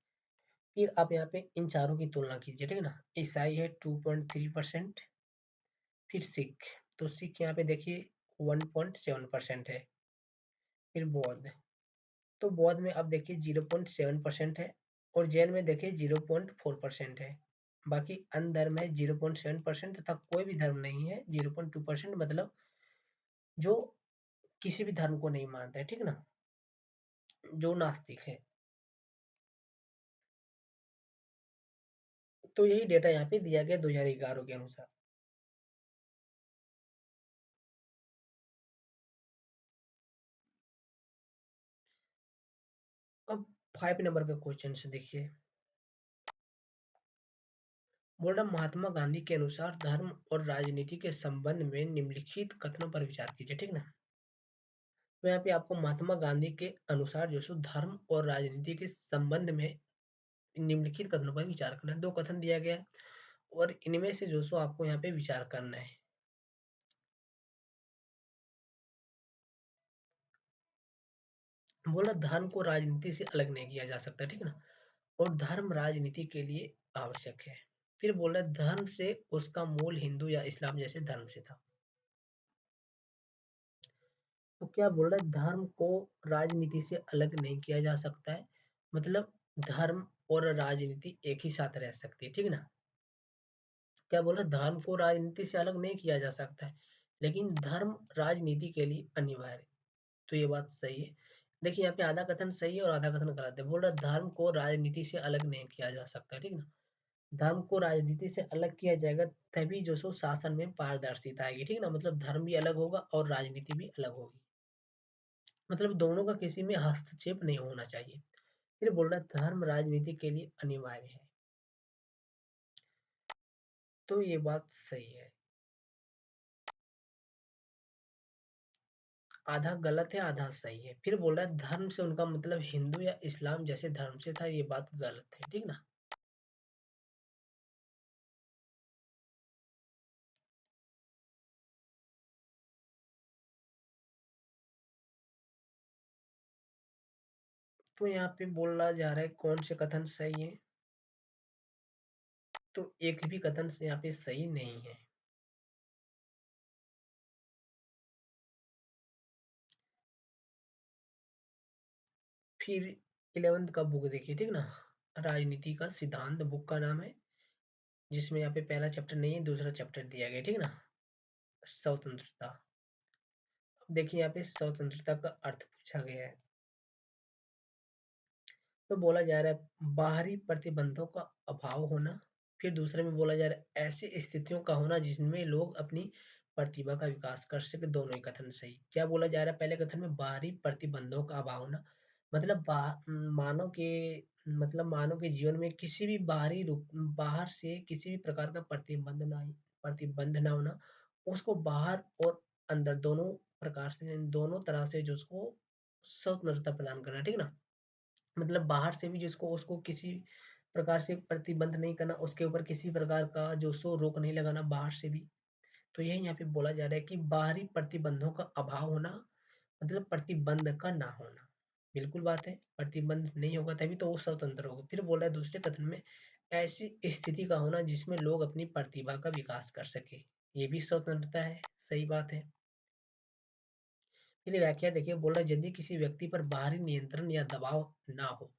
फिर आप यहाँ पे इन चारों की तुलना कीजिए, ठीक है ना। ईसाई है 2.3%, फिर सिख, तो सिख यहाँ पे देखिए 1.7% है। फिर बौद्ध, तो बौद्ध में अब देखिए 0.7% है, और जैन में देखिए 0.4% है। बाकी अन्य धर्म है 0.7% तथा कोई भी धर्म नहीं है 0.2%, मतलब जो किसी भी धर्म को नहीं मानता है, ठीक ना, जो नास्तिक है। तो यही डेटा यहाँ पे दिया गया 2011 के अनुसार। अब 5 नंबर का क्वेश्चन से देखिए, बोल रहा महात्मा गांधी के अनुसार धर्म और राजनीति के संबंध में निम्नलिखित कथनों पर विचार कीजिए, ठीक ना। तो यहाँ पे आपको महात्मा गांधी के अनुसार जो सो धर्म और राजनीति के संबंध में निम्नलिखित कथनों पर विचार करना है। दो कथन दिया गया है और इनमें से जो सो आपको यहाँ पे विचार करना है। बोला धर्म को राजनीति से अलग नहीं किया जा सकता, ठीक ना, और धर्म राजनीति के लिए आवश्यक है। फिर बोला धर्म से उसका मूल हिंदू या इस्लाम जैसे धर्म से था। तो क्या बोल रहा है, धर्म को राजनीति से अलग नहीं किया जा सकता है, मतलब धर्म और राजनीति एक ही साथ रह सकती है, ठीक ना। क्या बोल रहे हैं, धर्म को राजनीति से अलग नहीं किया जा सकता है, लेकिन धर्म राजनीति के लिए अनिवार्य है। तो ये बात सही है। देखिए यहाँ पे आधा कथन सही है और आधा कथन गलत है। बोल रहा है धर्म को राजनीति से अलग नहीं किया जा सकता, ठीक ना। धर्म को राजनीति से अलग किया जाएगा तभी जो सो शासन में पारदर्शिता आएगी, ठीक ना, मतलब धर्म भी अलग होगा और राजनीति भी अलग होगी, मतलब दोनों का किसी में हस्तक्षेप नहीं होना चाहिए। फिर बोल रहा है धर्म राजनीति के लिए अनिवार्य है, तो ये बात सही है। आधा गलत है आधा सही है। फिर बोल रहा है धर्म से उनका मतलब हिंदू या इस्लाम जैसे धर्म से था, ये बात गलत है, ठीक ना। तो यहाँ पे बोला जा रहा है कौन से कथन सही है, तो एक भी कथन से यहाँ पे सही नहीं है। फिर 11th का बुक देखिए, ठीक ना, राजनीति का सिद्धांत बुक का नाम है, जिसमें यहाँ पे पहला चैप्टर नहीं है, दूसरा चैप्टर दिया गया, ठीक ना, स्वतंत्रता। अब देखिए यहाँ पे स्वतंत्रता का अर्थ पूछा गया है। तो बोला जा रहा है बाहरी प्रतिबंधों का अभाव होना, फिर दूसरे में बोला जा रहा है ऐसी स्थितियों का होना जिनमें लोग अपनी प्रतिभा का विकास कर सके। दोनों ही कथन सही। क्या बोला जा रहा है पहले कथन में बाहरी प्रतिबंधों का अभाव होना, मतलब मानव के मानव के जीवन में किसी भी बाहर से किसी भी प्रकार का प्रतिबंध ना होना, उसको बाहर और अंदर दोनों तरह से जो उसको स्वतंत्रता प्रदान करना, ठीक ना, मतलब बाहर से भी जिसको उसको किसी प्रकार से प्रतिबंध नहीं करना, उसके ऊपर किसी प्रकार का जो सो रोक नहीं लगाना बाहर से भी। तो यही यहाँ पे बोला जा रहा है कि बाहरी प्रतिबंधों का अभाव होना, मतलब प्रतिबंध का ना होना। बिल्कुल बात है, प्रतिबंध नहीं होगा तभी तो वो स्वतंत्र होगा। फिर बोला है दूसरे कथन में ऐसी स्थिति का होना जिसमें लोग अपनी प्रतिभा का विकास कर सके, ये भी स्वतंत्रता है, सही बात है। फिर व्याख्या देखिए, बोल रहा है यदि किसी व्यक्ति पर बाहरी नियंत्रण या दबाव ना हो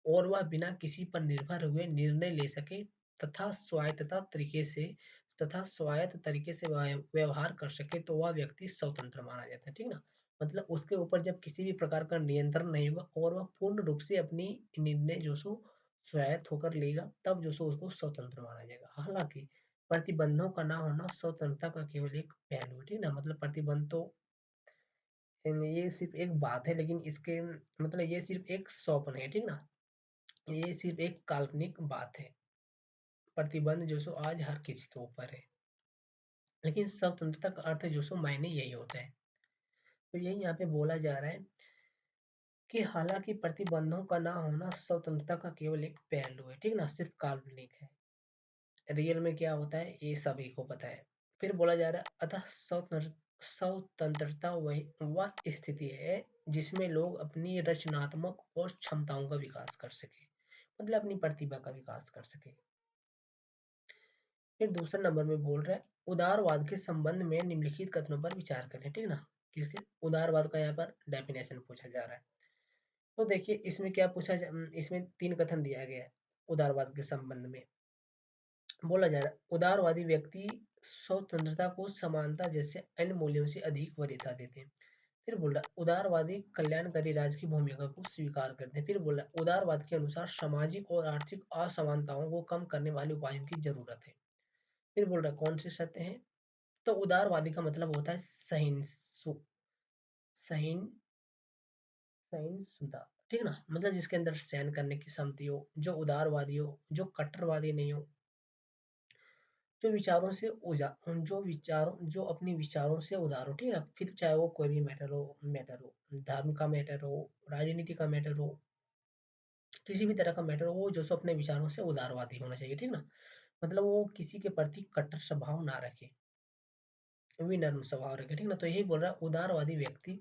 और वह बिना किसी पर निर्भर हुए निर्णय ले सके तथा स्वायत्त तरीके से व्यवहार कर सके तो वह व्यक्ति स्वतंत्र माना जाता है, ठीक ना। मतलब उसके ऊपर जब किसी भी प्रकार का नियंत्रण नहीं होगा और वह पूर्ण रूप से अपनी निर्णय जो सो स्वायत्त होकर लेगा, तब जो सो उसको स्वतंत्र माना जाएगा। हालांकि प्रतिबंधों का ना होना स्वतंत्रता का केवल एक पहलू है, ठीक ना। मतलब प्रतिबंध तो ये सिर्फ एक बात है, लेकिन इसके मतलब ये सिर्फ एक स्वप्न है, ठीक ना। ये सिर्फ एक काल्पनिक बात है। प्रतिबंध जो सो आज हर किसी के ऊपर है, लेकिन स्वतंत्रता का अर्थ जो सो मायने यही होता है। तो यही यहाँ पे बोला जा रहा है कि हालांकि प्रतिबंधों का ना होना स्वतंत्रता का केवल एक पहलू है, ठीक ना, सिर्फ काल्पनिक है। रियल में क्या होता है ये सभी को पता है। फिर बोला जा रहा है अतः स्वतंत्रता वही वह स्थिति है जिसमें लोग अपनी रचनात्मक और क्षमताओं का विकास कर सके, मतलब अपनी प्रतिभा का विकास कर सके। फिर दूसरे नंबर में बोल रहा है उदारवाद के संबंध में निम्नलिखित कथनों पर विचार करें, ठीक ना। किसके उदारवाद का यहाँ पर डेफिनेशन पूछा जा रहा है। तो देखिए इसमें क्या इसमें तीन कथन दिया गया है। उदारवाद के संबंध में बोला जा रहा है उदारवादी व्यक्ति स्वतंत्रता को समानता जैसे अन्य मूल्यों से अधिक वरीयता देते हैं। फिर बोल रहा है उदारवादी कल्याणकारी राज्य की भूमिका को स्वीकार करते हैं। फिर बोल रहा है उदारवाद के अनुसार सामाजिक और आर्थिक असमानताओं को कम करने वाले उपायों की जरूरत है। फिर बोल रहा है कौन से सत्य हैं। तो उदारवादी का मतलब होता है सहिन सहिष्णुता, ठीक ना। मतलब जिसके अंदर सहन करने की क्षमता हो, जो उदारवादी हो, जो कट्टरवादी नहीं हो, जो विचारों से जो अपने विचारों से उदार हो, ठीक है ना। फिर चाहे वो कोई भी मैटर हो धर्म का मैटर हो, राजनीति का मैटर हो, किसी भी तरह का मैटर हो, वो जो सो अपने विचारों से उदारवादी होना चाहिए, ठीक ना। मतलब वो किसी के प्रति कट्टर स्वभाव ना रखे, विनम्र स्वभाव रखे, ठीक ना। तो यही बोल रहा है उदारवादी व्यक्ति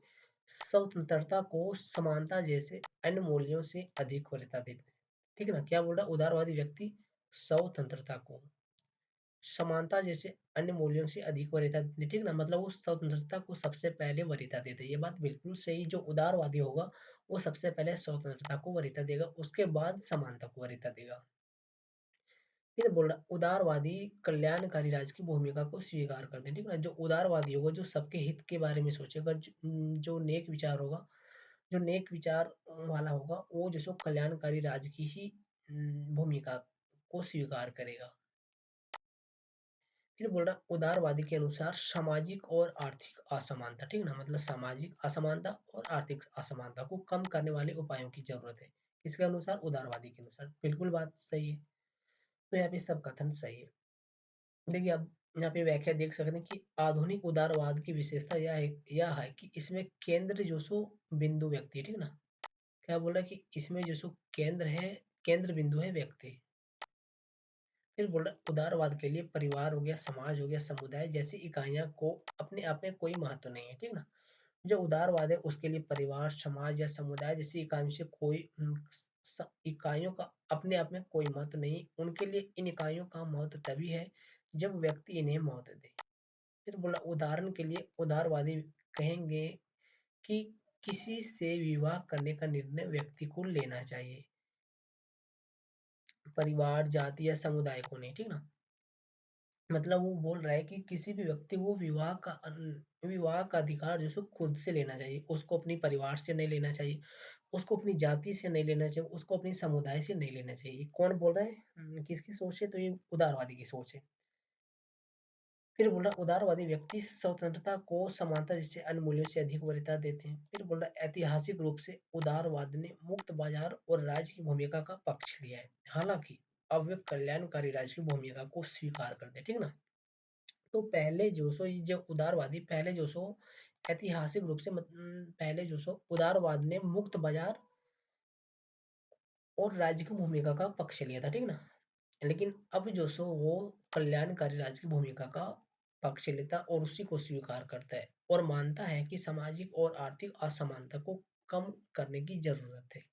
स्वतंत्रता को समानता जैसे अन्य मूल्यों से अधिक वरीयता देते हैं, ठीक है ना। क्या बोल रहा है उदारवादी व्यक्ति स्वतंत्रता को समानता जैसे अन्य मूल्यों से अधिक वरीयता देते हैं, ठीक ना। मतलब वो स्वतंत्रता को सबसे पहले वरीयता देते हैं। ये बात बिल्कुल सही। जो उदारवादी होगा वो सबसे पहले स्वतंत्रता को वरीयता देगा, उसके बाद समानता को वरीयता देगा। फिर बोल रहा उदारवादी कल्याणकारी राज्य की भूमिका को स्वीकार करते हैं, ठीक है ना। जो उदारवादी होगा जो सबके हित के बारे में सोचेगा, जो नेक विचार होगा, जो नेक विचार वाला होगा, वो जो सो कल्याणकारी राज्य की ही भूमिका को स्वीकार करेगा। फिर बोल रहा उदारवादी के अनुसार सामाजिक और आर्थिक असमानता, ठीक है ना। मतलब सामाजिक असमानता और आर्थिक असमानता को कम करने वाले उपायों की जरूरत है। किसके अनुसार उदारवादी के अनुसार। बिल्कुल बात सही है। तो यहाँ पे सब कथन सही है। देखिए अब यहाँ पे व्याख्या देख सकते हैं कि आधुनिक उदारवाद की विशेषता यह है कि इसमें केंद्र जो सो बिंदु व्यक्ति है, ठीक ना। क्या बोला कि इसमें जो सो केंद्र बिंदु है व्यक्ति। फिर बोल रहा उदारवाद के लिए परिवार हो गया, समाज हो गया, समुदाय जैसी इकाइयां को अपने आप में कोई महत्व नहीं है, ठीक ना। जो उदारवाद है उसके लिए परिवार, समाज या समुदाय जैसी इकाइयों से कोई इकाइयों का अपने आप में कोई महत्व नहीं। उनके लिए इन इकाइयों का महत्व तभी है जब व्यक्ति इन्हें महत्व दे। फिर बोला उदाहरण के लिए उदारवादी कहेंगे कि किसी से विवाह करने का निर्णय व्यक्ति को लेना चाहिए, परिवार, जाति या समुदाय को नहीं, ठीक ना। मतलब वो बोल रहा है कि किसी भी व्यक्ति को विवाह का अधिकार जो सो खुद से लेना चाहिए। उसको अपनी परिवार से नहीं लेना चाहिए, उसको अपनी जाति से नहीं लेना चाहिए, उसको अपनी समुदाय से नहीं लेना चाहिए। कौन बोल रहा है किसकी सोच है। तो ये उदारवादी की सोच है। फिर बोल रहा उदारवादी व्यक्ति स्वतंत्रता को समानता जैसे अन्य मूल्यों से अधिक वरीयता देते हैं। फिर बोल रहा ऐतिहासिक रूप से उदारवाद ने मुक्त बाजार और राज्य की भूमिका का पक्ष लिया है, हालांकि अब वे कल्याणकारी राज्य की भूमिका को स्वीकार करते हैं, ठीक ना। तो पहले जो सो ये जो उदारवादी पहले जो सो ऐतिहासिक रूप से पहले जो सो उदारवाद ने मुक्त बाजार और राज्य की भूमिका का पक्ष लिया था, ठीक ना। लेकिन अब जो सो वो कल्याणकारी राज्य की भूमिका का पक्ष लेता और उसी को स्वीकार करता है और मानता है कि सामाजिक और आर्थिक असमानता को कम करने की जरूरत है।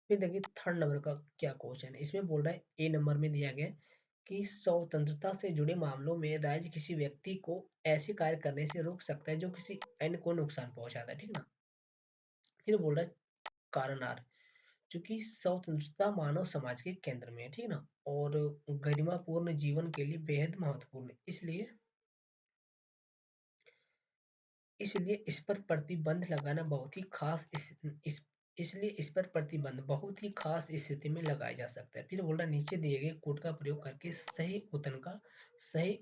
फिर देखिए थर्ड नंबर का क्या क्वेश्चन है। इसमें बोल रहा है ए नंबर में दिया गया कि स्वतंत्रता से जुड़े मामलों में राज्य किसी व्यक्ति को ऐसे कार्य करने से रोक सकता है जो किसी अन्य को नुकसान पहुंचाता है, ठीक ना। फिर बोल रहा है कारण आर, चूंकि स्वतंत्रता मानव समाज के केंद्र में है, ठीक ना, और गरिमापूर्ण जीवन के लिए बेहद महत्वपूर्ण है, इसलिए इसलिए इस पर प्रतिबंध लगाना बहुत ही खास इस इसलिए इस पर प्रतिबंध बहुत ही खास स्थिति में लगाया जा सकता है। फिर बोल रहा है, नीचे दिए गए कोड का प्रयोग करके सही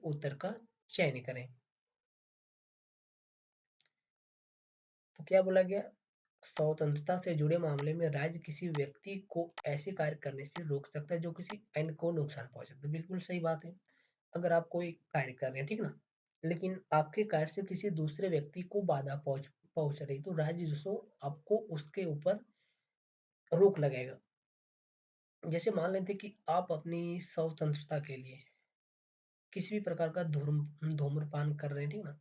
उत्तर का चयन करें। तो क्या बोला गया? स्वतंत्रता से जुड़े मामले में राज्य किसी व्यक्ति को ऐसे कार्य करने से रोक सकता है जो किसी अन्य को नुकसान पहुंच सकता है। बिल्कुल सही बात है। अगर आप कोई कार्य कर रहे हैं, ठीक ना, लेकिन आपके कार्य से किसी दूसरे व्यक्ति को बाधा पहुंच पहुंच रही, तो राज्य जो सो आपको उसके ऊपर रोक लगाएगा। जैसे मान लेते हैं कि आप अपनी स्वतंत्रता के लिए किसी भी प्रकार का धूम्रपान कर रहे हैं, ठीक ना,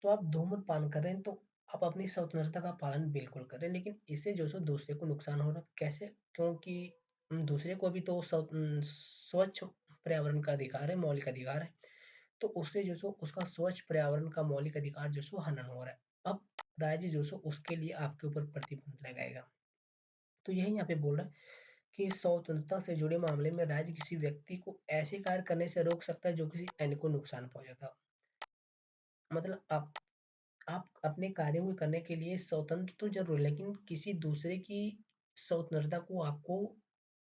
तो आप धूम्रपान कर रहे हैं, तो आप अपनी स्वतंत्रता का पालन बिल्कुल करें, लेकिन इससे जो सो दूसरे को नुकसान हो रहा है। कैसे? क्योंकि दूसरे को भी तो स्वच्छ पर्यावरण का अधिकार है, मौलिक अधिकार है। तो उससे जो सो उसका स्वच्छ पर्यावरण का मौलिक अधिकार जो सो हनन हो रहा है। अब राज्य जो सो उसके लिए आपके ऊपर प्रतिबंध लगाएगा। तो यही यहाँ पे बोल रहा है कि स्वतंत्रता से जुड़े मामले में राज्य किसी व्यक्ति को ऐसे कार्य करने से रोक सकता है जो किसी अन्य को नुकसान पहुंचाता हो। मतलब आप अपने कार्यों को करने के लिए स्वतंत्र तो जरूर है, लेकिन किसी दूसरे की स्वतंत्रता को आपको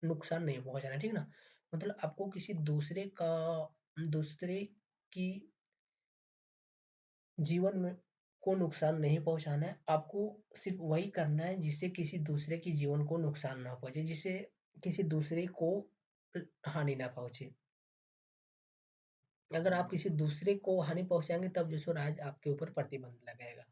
नुकसान नहीं पहुंचाना, ठीक ना। मतलब आपको किसी दूसरे की जीवन में को नुकसान नहीं पहुंचाना है। आपको सिर्फ वही करना है जिससे किसी दूसरे की जीवन को नुकसान ना पहुंचे, जिससे किसी दूसरे को हानि ना पहुंचे। अगर आप किसी दूसरे को हानि पहुंचाएंगे तब जो सो राज आपके ऊपर प्रतिबंध लगाएगा।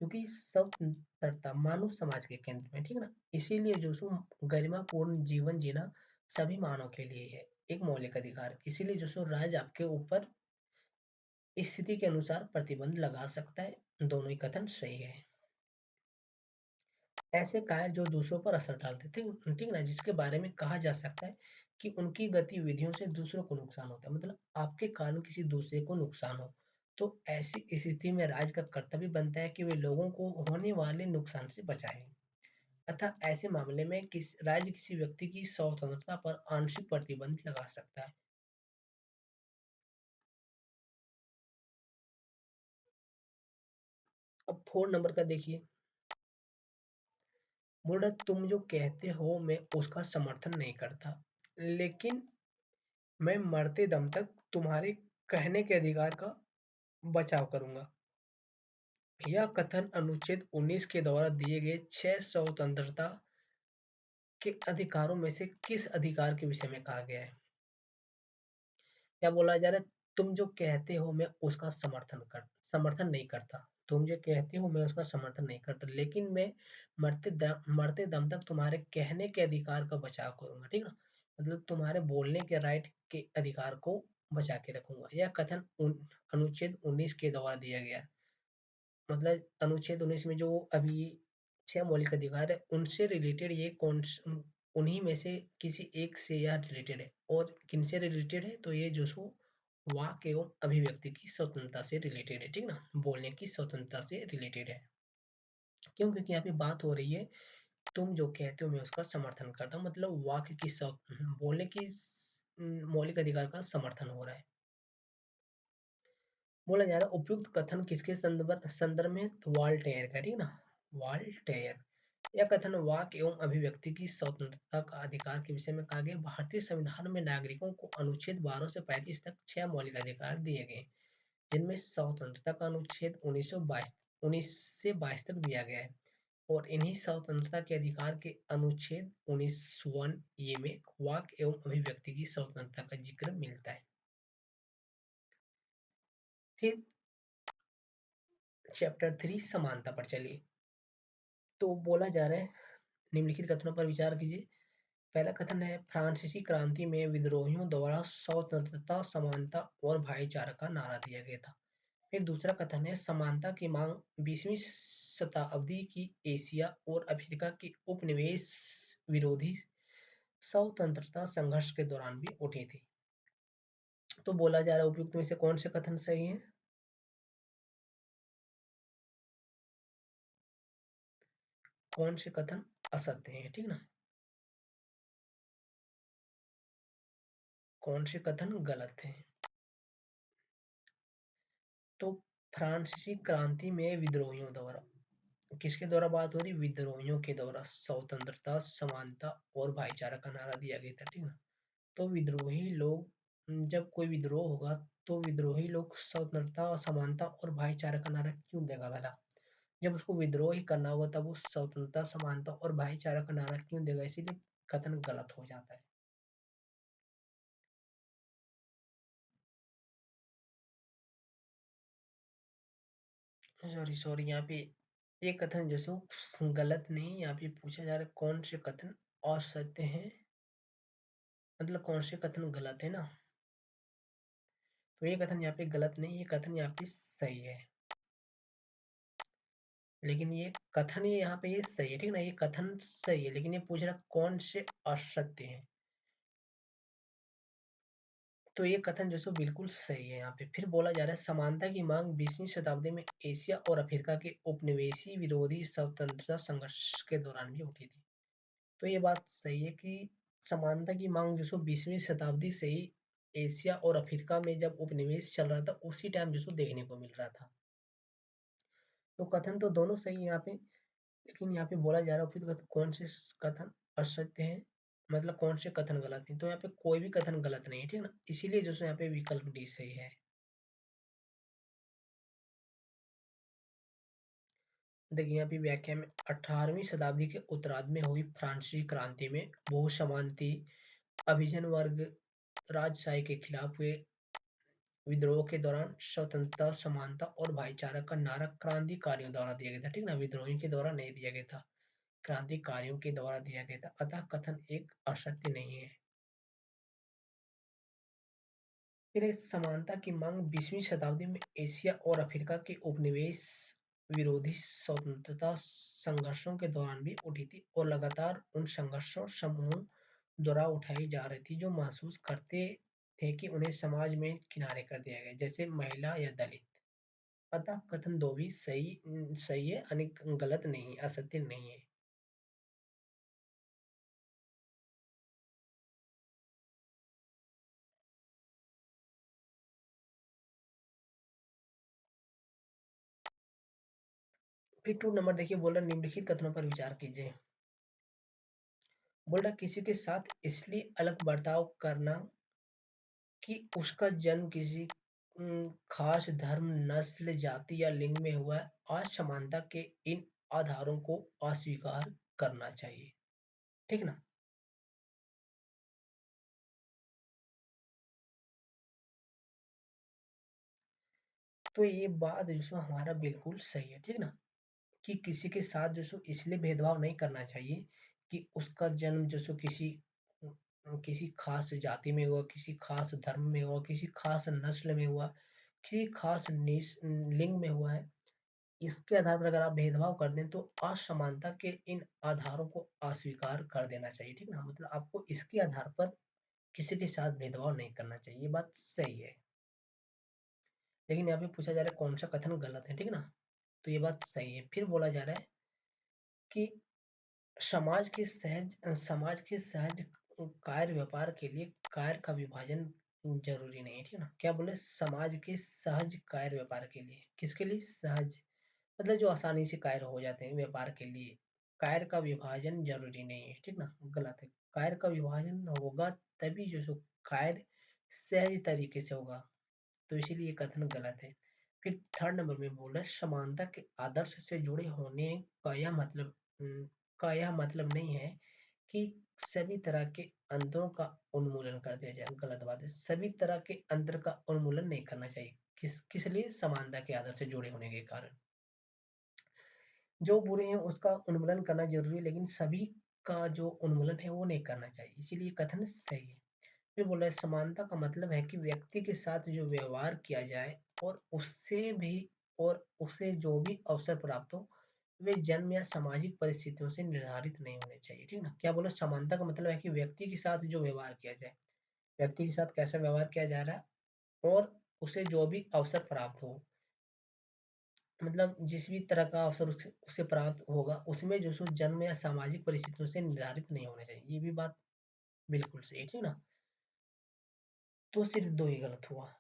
क्योंकि स्वतंत्रता मानव समाज के केंद्र में, ठीक है ना, इसीलिए जो सो गरिमापूर्ण जीवन जीना सभी मानव के लिए है एक मौलिक अधिकार। इसीलिए जो सो राज आपके ऊपर स्थिति के अनुसार प्रतिबंध लगा सकता है। दोनों ही कथन सही है। ऐसे कार्य जो दूसरों पर असर डालते, ठीक ठीक ना, जिसके बारे में कहा जा सकता है कि उनकी गतिविधियों से दूसरों को नुकसान होता है, मतलब आपके कारण किसी दूसरे को नुकसान हो, तो ऐसी स्थिति में राज्य का कर्तव्य बनता है कि वे लोगों को होने वाले नुकसान से बचाए। अतः ऐसे मामले में राज्य किसी व्यक्ति की स्वतंत्रता पर आंशिक प्रतिबंध लगा सकता है। अब 4 नंबर का देखिए। बोल रहा, तुम जो कहते हो मैं उसका समर्थन नहीं करता, लेकिन मैं मरते दम तक तुम्हारे कहने के अधिकार का बचाव करूंगा। यह कथन अनुच्छेद 19 के द्वारा दिए गए 6 स्वतंत्रता के अधिकारों में से किस अधिकार के विषय में कहा गया है? क्या बोला जा रहा है? तुम जो कहते हो मैं उसका समर्थन नहीं करता। तुम जो कहते हो मैं उसका समर्थन नहीं करता, लेकिन मैं मरते दम तक तुम्हारे कहने के अधिकार का बचाव करूंगा, ठीक है ना। मतलब तुम्हारे बोलने के राइट के अधिकार को बचा के रखूंगा। यह कथन अनुच्छेद 19 के द्वारा दिया गया है। मतलब अनुच्छेद 19 में जो अभी 6 मौलिक अधिकार है उनसे रिलेटेड ये कौन उन्हीं में से किसी एक से यह रिलेटेड है। और किनसे रिलेटेड है? तो ये जो सो वाक एवं अभिव्यक्ति की स्वतंत्रता से रिलेटेड है, ठीक ना, बोलने की स्वतंत्रता से रिलेटेड है। क्यों? क्योंकि यहाँ पे बात हो रही है तुम जो कहते हो मैं उसका समर्थन करता हूँ, मतलब वाक्य की बोलने की मौलिक अधिकार का समर्थन हो रहा है। बोला जा रहा है उपयुक्त कथन किसके संदर्भ में? तो वाल्टेयर का, ठीक ना, वाल्टेयर। यह कथन वाक एवं अभिव्यक्ति की स्वतंत्रता का अधिकार के विषय में कहा गया। भारतीय संविधान में नागरिकों को अनुच्छेद 12 से 35 तक 6 मौलिक अधिकार दिए गए, जिनमें स्वतंत्रता का अनुच्छेद 19 से 22 तक दिया गया है। और इन्हीं स्वतंत्रता के अधिकार के अनुच्छेद 19(1) ये में वाक एवं अभिव्यक्ति की स्वतंत्रता का जिक्र मिलता है। फिर चैप्टर 3 समानता पर चलिए। तो बोला जा रहा है निम्नलिखित कथनों पर विचार कीजिए। पहला कथन है फ्रांसीसी क्रांति में विद्रोहियों द्वारा स्वतंत्रता, समानता और भाईचारा का नारा दिया गया था। फिर दूसरा कथन है समानता की मांग 20वीं शताब्दी की एशिया और अफ्रीका की उपनिवेश विरोधी स्वतंत्रता संघर्ष के दौरान भी उठी थी। तो बोला जा रहा है उपयुक्त में से कौन से कथन सही है? कौन से कथन असत्य है, ठीक ना, कौन से कथन गलत है? तो फ्रांसीसी क्रांति में विद्रोहियों द्वारा, किसके द्वारा बात हो रही, विद्रोहियों के द्वारा स्वतंत्रता, समानता और भाईचारा का नारा दिया गया था, ठीक है। तो विद्रोही लोग, जब कोई विद्रोह होगा तो विद्रोही लोग स्वतंत्रता, समानता और भाईचारा का नारा क्यों देगा भला? जब उसको विद्रोह ही करना होगा तब वो स्वतंत्रता, समानता और भाईचारा का नारा क्यों देगा? इसीलिए कथन गलत हो जाता है। सॉरी सॉरी, यहाँ पे ये कथन जो सो गलत नहीं, यहाँ पे पूछा जा रहा है कौन से कथन असत्य हैं, मतलब कौन से कथन गलत है ना। तो ये कथन यहाँ पे गलत नहीं, ये कथन यहाँ पे सही है। लेकिन ये कथन, ये यहाँ पे ये सही है, ठीक ना, ये कथन सही है, लेकिन ये पूछ रहा कौन से असत्य हैं। तो ये कथन जो सो बिल्कुल सही है। यहाँ पे फिर बोला जा रहा है समानता की मांग 20वीं शताब्दी में एशिया और अफ्रीका के उपनिवेशी विरोधी स्वतंत्रता संघर्ष के दौरान भी उठी थी। तो ये बात सही है कि समानता की मांग जो सो 20वीं शताब्दी से ही एशिया और अफ्रीका में जब उपनिवेश चल रहा था उसी टाइम जो सो देखने को मिल रहा था। तो कथन तो दोनों सही है यहाँ पे, लेकिन यहाँ पे बोला जा रहा है फिर कौन से कथन असत्य हैं, मतलब कौन से कथन गलत हैं। तो यहाँ पे कोई भी कथन गलत नहीं है, ठीक है ना, इसीलिए जो सो यहाँ पे विकल्प डी सही है। देखिए यहाँ पे व्याख्या में 18वीं शताब्दी के उत्तरार्ध में हुई फ्रांसीसी क्रांति में बहुसमानती अभिजन वर्ग राजशाही के खिलाफ हुए विद्रोह के दौरान स्वतंत्रता, समानता और भाईचारा का नारा क्रांतिकारियों द्वारा दिया गया था, ठीक ना, विद्रोहियों के द्वारा नहीं दिया गया था, क्रांतिकारियों के द्वारा दिया गया था, अतः कथन एक असत्य नहीं है। फिर इस समानता की मांग 20वीं शताब्दी में एशिया और अफ्रीका के उपनिवेश विरोधी स्वतंत्रता संघर्षों के दौरान भी उठी थी और लगातार उन संघर्षों समूहों द्वारा उठाई जा रही थी जो महसूस करते थे कि उन्हें समाज में किनारे कर दिया गया, जैसे महिला या दलित। अतः कथन दो भी सही है, अनेक गलत नहीं, असत्य नहीं है। फिर 2 नंबर देखिए, बोल रहा निम्नलिखित कथनों पर विचार कीजिए। बोल रहा किसी के साथ इसलिए अलग बर्ताव करना कि उसका जन्म किसी खास धर्म, नस्ल, जाति या लिंग में हुआ है, असमानता के इन आधारों को अस्वीकार करना चाहिए, ठीक ना। तो ये बात जो सो हमारा बिल्कुल सही है, ठीक ना, कि किसी के साथ जो सो इसलिए भेदभाव नहीं करना चाहिए कि उसका जन्म जो सो किसी खास जाति में हुआ, किसी खास धर्म में हुआ, किसी खास नस्ल में हुआ, किसी खास लिंग में हुआ है। इसके आधार पर अगर आप भेदभाव कर दें तो असमानता के इन आधारों को अस्वीकार कर देना चाहिए, ठीक ना, मतलब आपको इसके आधार पर किसी के साथ भेदभाव नहीं करना चाहिए, ये बात सही है। लेकिन यहाँ पे पूछा जा रहा है कौन सा कथन गलत है, ठीक ना, तो ये बात सही है। फिर बोला जा रहा है कि समाज के सहज कार्य व्यापार के लिए कार्य का विभाजन जरूरी नहीं है, ठीक ना, क्या बोले, समाज के सहज कार्य व्यापार के लिए, किसके लिए सहज, मतलब जो आसानी से कायर हो जाते हैं व्यापार के लिए, कायर का विभाजन जरूरी नहीं है, ठीक ना, गलत है। कायर का विभाजन होगा तभी जो सो कायर सहज तरीके से होगा, तो इसीलिए ये कथन गलत है। फिर 3 नंबर में बोल रहा है समानता के आदर्श से जुड़े होने का यह मतलब का यह मतलब नहीं है कि सभी तरह के अंतरों का उन्मूलन कर दिया जाए, गलत बात है, सभी तरह के अंतर का उन्मूलन नहीं करना चाहिए, किस लिए, समानता के आदर्श से जुड़े होने के कारण। जो बुरे हैं उसका उन्मूलन करना जरूरी है, लेकिन सभी का जो उन्मूलन है वो नहीं करना चाहिए, इसीलिए कथन सही है। फिर बोला है समानता का मतलब है कि व्यक्ति के साथ जो व्यवहार किया जाए और उसे जो भी अवसर प्राप्त हो वे जन्म या सामाजिक परिस्थितियों से निर्धारित नहीं होने चाहिए, ठीक ना, क्या बोला, समानता का मतलब है कि व्यक्ति के साथ जो व्यवहार किया जाए, व्यक्ति के साथ कैसा व्यवहार किया जा रहा है और उसे जो भी अवसर प्राप्त हो, मतलब जिस भी तरह का अवसर उसे प्राप्त होगा उसमें जो सो जन्म या सामाजिक परिस्थितियों से निर्धारित नहीं होना चाहिए, ये भी बात बिल्कुल सही है, ठीक ना। तो सिर्फ दो ही गलत हुआ।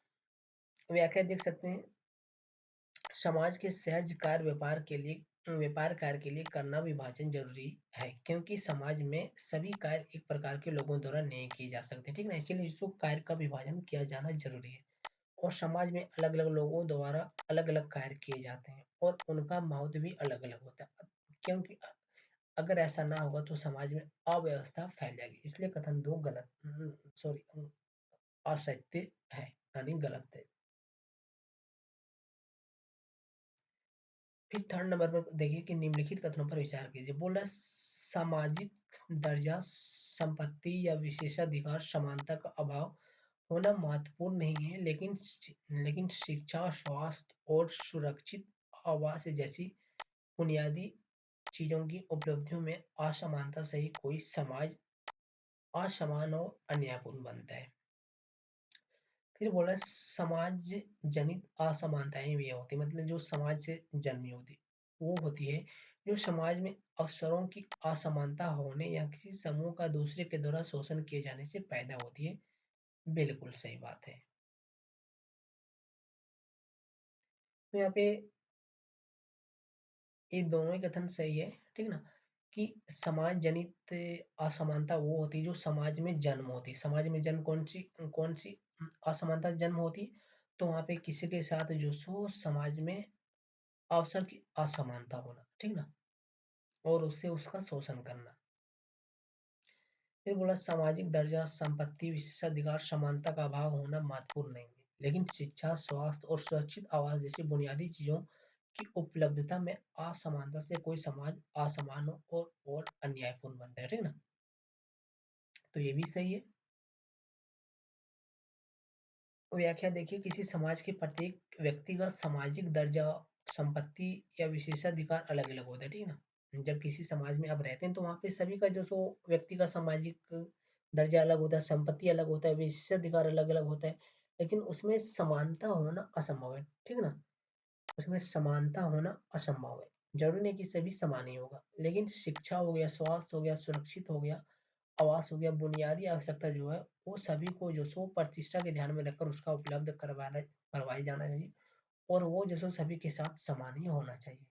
व्याख्या देख सकते हैं, समाज के सहज कार्य व्यापार कार्य के लिए करना विभाजन जरूरी है, क्योंकि समाज में सभी कार्य एक प्रकार के लोगों द्वारा नहीं किए जा सकते, ठीक ना। इसलिए इसको कार्य का विभाजन किया जाना जरूरी है। और समाज में अलग अलग लोगों द्वारा अलग अलग कार्य किए जाते हैं और उनका महत्व भी अलग अलग होता है, क्योंकि अगर ऐसा ना होगा तो समाज में अव्यवस्था फैल जाएगी। इसलिए कथन दो गलत, सॉरी, असत्य है, यानी गलत है। फिर थर्ड नंबर पर देखिए कि निम्नलिखित कथनों पर विचार कीजिए। बोल रहा है सामाजिक दर्जा, संपत्ति या विशेषाधिकार समानता का अभाव होना महत्वपूर्ण नहीं है, लेकिन शिक्षा, स्वास्थ्य और सुरक्षित आवास जैसी बुनियादी चीजों की उपलब्धियों में असमानता से ही कोई समाज असमान और अन्यायपूर्ण बनता है। फिर बोला समाज जनित असमानताएं भी होती, मतलब जो समाज से जन्मी होती, वो होती है जो समाज में अवसरों की असमानता होने या किसी समूह का दूसरे के द्वारा शोषण किए जाने से पैदा होती है। बिल्कुल सही बात है। तो यहाँ पे ये दोनों ही कथन सही है, ठीक ना। कि समाज जनित असमानता वो होती है जो समाज में जन्म होती है। समाज में जन्म कौन सी असमानता जन्म होती है, तो वहां पे किसी के साथ जो सो समाज में अवसर की असमानता होना, ठीक ना, और उससे उसका शोषण करना। फिर बोला सामाजिक दर्जा, संपत्ति, विशेषाधिकार समानता का अभाव होना महत्वपूर्ण नहीं है, लेकिन शिक्षा, स्वास्थ्य और सुरक्षित आवास जैसी बुनियादी चीजों की उपलब्धता में असमानता से कोई समाज असमान और अन्यायपूर्ण बनता है, ठीक ना। तो ये भी सही है। व्याख्या देखिए, किसी समाज के प्रत्येक व्यक्ति का सामाजिक दर्जा, संपत्ति या विशेषाधिकार अलग अलग होता है, ठीक ना। जब किसी समाज में आप रहते हैं तो वहां पे सभी का जो सो व्यक्ति का सामाजिक दर्जा अलग होता है, संपत्ति अलग होता है, विशेषाधिकार अलग अलग होता है, लेकिन उसमें समानता होना असंभव है, ठीक ना। उसमें समानता होना असंभव है। जरूरी नहीं कि सभी समान ही होगा, लेकिन शिक्षा हो गया, स्वास्थ्य हो गया, सुरक्षित हो गया, आवास हो गया, बुनियादी आवश्यकता जो है वो सभी को जो सो प्रतिष्ठा के ध्यान में रखकर उसका उपलब्ध करवाई जाना चाहिए, और वो जो सो सभी के साथ समान ही होना चाहिए,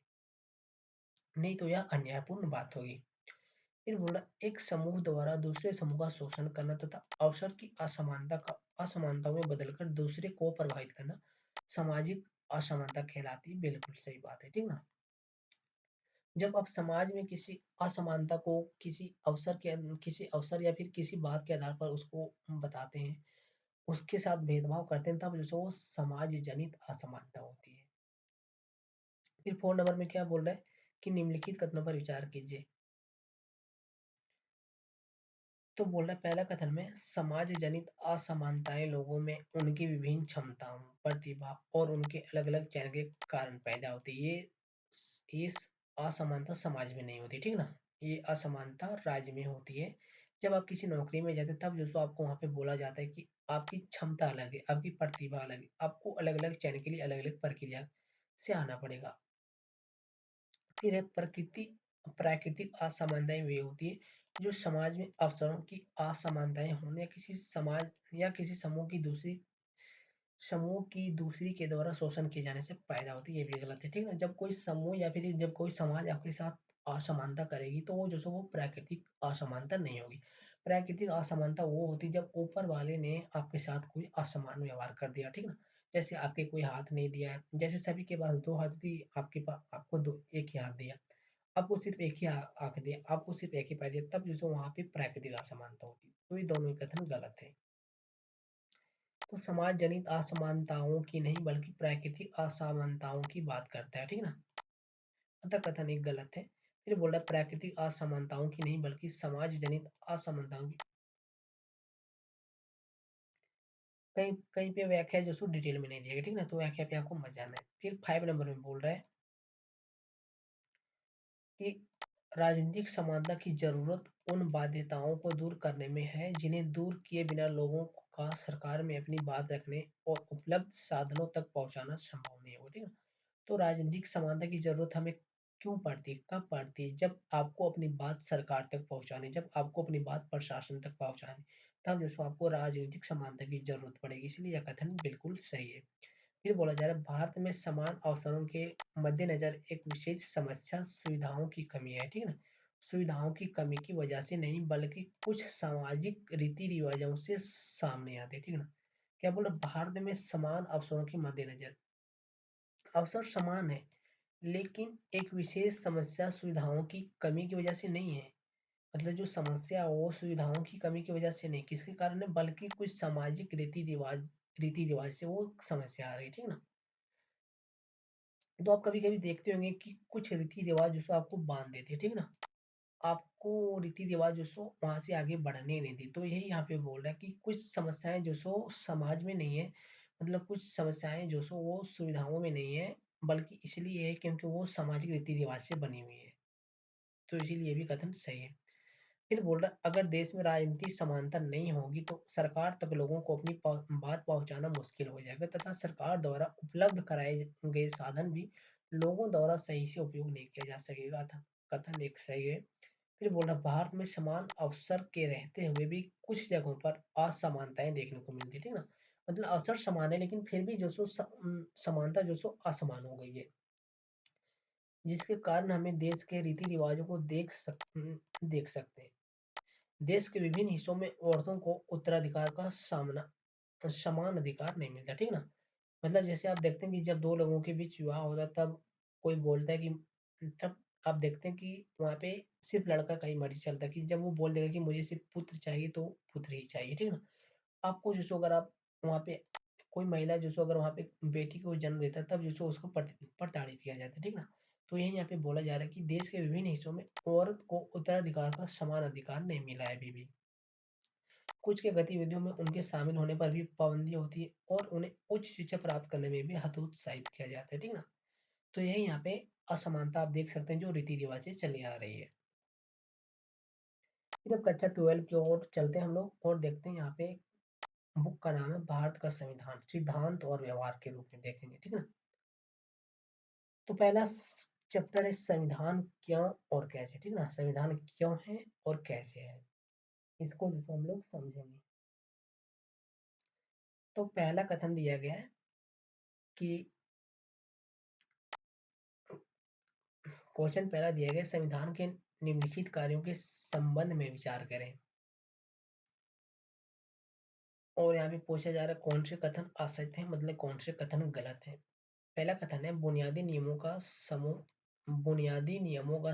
नहीं तो यह अन्यायपूर्ण बात होगी। फिर बोला एक समूह द्वारा दूसरे समूह का शोषण करना तथा अवसर की असमानता में बदलकर दूसरे को प्रभावित करना सामाजिक असमानता कहलाती है। बिल्कुल सही बात है, ठीक ना। जब आप समाज में किसी असमानता को किसी अवसर या फिर किसी बात के आधार पर उसको बताते हैं, उसके साथ भेदभाव करते हैं, तब जो सो वो समाज जनित असमानता होती है। फिर 4 नंबर में क्या बोल रहा है कि निम्नलिखित कथनों पर विचार कीजिए। तो बोल रहा है पहला कथन में समाज जनित असमानताएं लोगों में उनकी विभिन्न क्षमताओं, प्रतिभा और उनके अलग अलग चयन के कारण पैदा होती है। ये असमानता समाज में नहीं होती, ठीक ना। ये असमानता राज्य में होती है। जब आप किसी नौकरी में जाते हैं तब जो सो आपको वहां पे बोला जाता है कि आपकी क्षमता अलग है, आपकी प्रतिभा अलग है, आपको अलग अलग चयन के लिए अलग अलग प्रक्रिया से आना पड़ेगा। फिर है प्राकृतिक असमानताएं वे होती है जो समाज में अवसरों की असमानताएं होने या किसी समाज या किसी समूह की दूसरी के द्वारा शोषण किए जाने से पैदा होती है। ये भी गलत है, ठीक है ना। जब कोई समूह या फिर जब कोई समाज आपके साथ असमानता करेगी तो वो जो सो वो प्राकृतिक असमानता नहीं होगी। प्राकृतिक असमानता वो होती है जब ऊपर वाले ने आपके साथ कोई असमान व्यवहार कर दिया, ठीक ना। जैसे आपके कोई हाथ नहीं दिया है, जैसे सभी के पास दो हाथ थी, आपके पास आपको दो एक ही हाथ दिया, आपको सिर्फ एक ही आंख दिया, आपको सिर्फ एक ही पैर दिया, तब जो सो वहां पे प्राकृतिक असमानता होती है। तो ये दोनों ही कथन गलत है। तो समाज जनित असमानताओं की नहीं बल्कि प्राकृतिक असमानताओं की बात करता है, ठीक ना। अतः कथन एक गलत है। फिर बोल रहा है प्राकृतिक असमानताओं की नहीं बल्कि समाज जनित असमानताओं की। कहीं कहीं पे व्याख्या जो सो डिटेल में नहीं दिया गया, ठीक ना, तो व्याख्या पे आपको मत जाना है। फिर 5 नंबर में बोल रहा है कि राजनीतिक समानता की जरूरत उन बाध्यताओं को दूर करने में है जिन्हें दूर किए बिना लोगों का सरकार में अपनी बात रखने और उपलब्ध साधनों तक पहुंचाना संभव नहीं होगा, ठीक है। तो राजनीतिक समानता की जरूरत हमें क्यों पड़ती है, कब पड़ती है? जब आपको अपनी बात सरकार तक पहुंचानी, जब आपको अपनी बात प्रशासन तक पहुंचानी, तब जो सो आपको राजनीतिक समानता की जरूरत पड़ेगी। इसलिए यह कथन बिल्कुल सही है। फिर बोला जा रहा है भारत में समान अवसरों के मद्देनजर एक विशेष समस्या सुविधाओं की कमी है, ठीक है ना। सुविधाओं की कमी की वजह से नहीं बल्कि कुछ सामाजिक रीति रिवाजों से सामने आते हैं, ठीक है ना। क्या बोला, भारत में समान अवसरों के मद्देनजर अवसर समान है, लेकिन एक विशेष समस्या सुविधाओं की कमी की वजह से नहीं है। मतलब जो समस्या है वो सुविधाओं की कमी की वजह से नहीं, किसके कारण है, बल्कि कुछ सामाजिक रीति रिवाज से वो समस्या आ रही है, ठीक है ना। तो आप कभी कभी देखते होंगे कि कुछ रीति रिवाज जो सो आपको बांध देते हैं, ठीक है ना। आपको रीति रिवाज जो सो वहां से आगे बढ़ने नहीं दी। तो यही यहाँ पे बोल रहा है कि कुछ समस्याएं जो सो समाज में नहीं है, मतलब कुछ समस्याएं जो सो वो सुविधाओं में नहीं है, बल्कि इसलिए है क्योंकि वो सामाजिक रीति रिवाज से बनी हुई है। तो इसीलिए ये भी कथन सही है। फिर बोल रहा है, अगर देश में राजनीतिक समानता नहीं होगी तो सरकार तक लोगों को अपनी बात पहुंचाना मुश्किल हो जाएगा तथा सरकार द्वारा उपलब्ध कराए गए साधन भी लोगों द्वारा सही से उपयोग नहीं किया जा सकेगा था। कथन एक सही है। फिर बोल रहा है, भारत में समान अवसर के रहते हुए भी कुछ जगहों पर असमानताएं देखने को मिलती है, ठीक है ना। मतलब अवसर समान है लेकिन फिर भी जो सो समानता जो सो असमान हो गई है, जिसके कारण हमें देश के रीति रिवाजों को देख सकते हैं। देश के विभिन्न हिस्सों में औरतों को उत्तराधिकार का सामना समान अधिकार नहीं मिलता, ठीक ना। मतलब जैसे आप देखते हैं कि जब दो लोगों के बीच विवाह होता है तब कोई बोलता है कि तब आप देखते हैं कि वहाँ पे सिर्फ लड़का का ही मर्जी चलता है, कि जब वो बोल देगा कि मुझे सिर्फ पुत्र चाहिए तो पुत्र ही चाहिए, ठीक ना। आपको जो सो अगर आप वहाँ पे कोई महिला जो सो अगर वहाँ पे बेटी को जन्म देता है तब जो सो उसको प्रताड़ित किया जाता है, ठीक ना। तो यही यहाँ पे बोला जा रहा है कि देश के विभिन्न हिस्सों में औरत को उत्तराधिकार का समान अधिकार नहीं मिला है अभी भी। कुछ के गतिविधियों में उनके शामिल होने पर भी पाबंदी होती है और उन्हें उच्च शिक्षा प्राप्त करने में भी हतोत्साहित किया जाता है, ठीक ना। तो यही यहाँ पे असमानता आप देख सकते हैं जो रीति रिवाज से चली आ रही है। फिर अब कक्षा 12 की ओर चलते हैं हम लोग और देखते हैं यहाँ पे बुक का नाम है भारत का संविधान सिद्धांत और व्यवहार के रूप में देखेंगे, ठीक है ना। तो पहला चैप्टर है संविधान क्यों और कैसे, ठीक है ना। संविधान क्यों है और कैसे है, इसको जो हम लोग समझेंगे। तो पहला कथन दिया गया है कि क्वेश्चन पहला दिया गया, संविधान के निम्नलिखित कार्यों के संबंध में विचार करें। और यहाँ पे पूछा जा रहा है कौन से कथन असत्य है, मतलब कौन से कथन गलत है। पहला कथन है बुनियादी नियमों का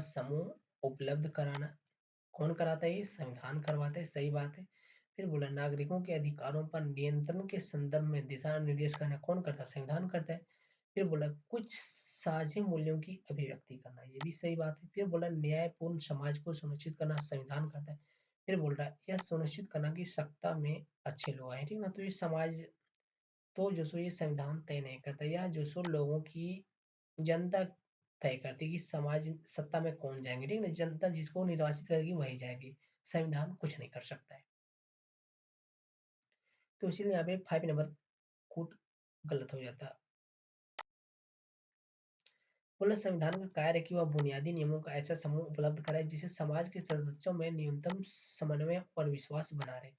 समूह उपलब्ध कराना। कौन कराता है, ये संविधान करवाता है, सही बात है। फिर बोला नागरिकों के अधिकारों पर नियंत्रण के संदर्भ में दिशा निर्देश करना, कौन करता है, संविधान करता है। फिर बोला कुछ साझे मूल्यों की अभिव्यक्ति करना, ये भी सही बात है। फिर बोला न्यायपूर्ण समाज को सुनिश्चित करना, संविधान करता है। फिर बोल रहा है यह सुनिश्चित करना कि सत्ता में अच्छे लोग आए, ठीक ना। तो ये समाज तो जो सो ये संविधान तय नहीं करता, या जो सो लोगों की जनता तय करती है कि समाज सत्ता में कौन जाएंगे, ठीक है ना। जनता जिसको निर्वाचित करेगी वही जाएगी, संविधान कुछ नहीं कर सकता है। तो इसीलिए यहाँ पे 5 नंबर कूट गलत हो जाता है। बोला संविधान का कार्य है कि वह बुनियादी नियमों का ऐसा समूह उपलब्ध कराए जिसे समाज के सदस्यों में न्यूनतम समन्वय और विश्वास बना रहे।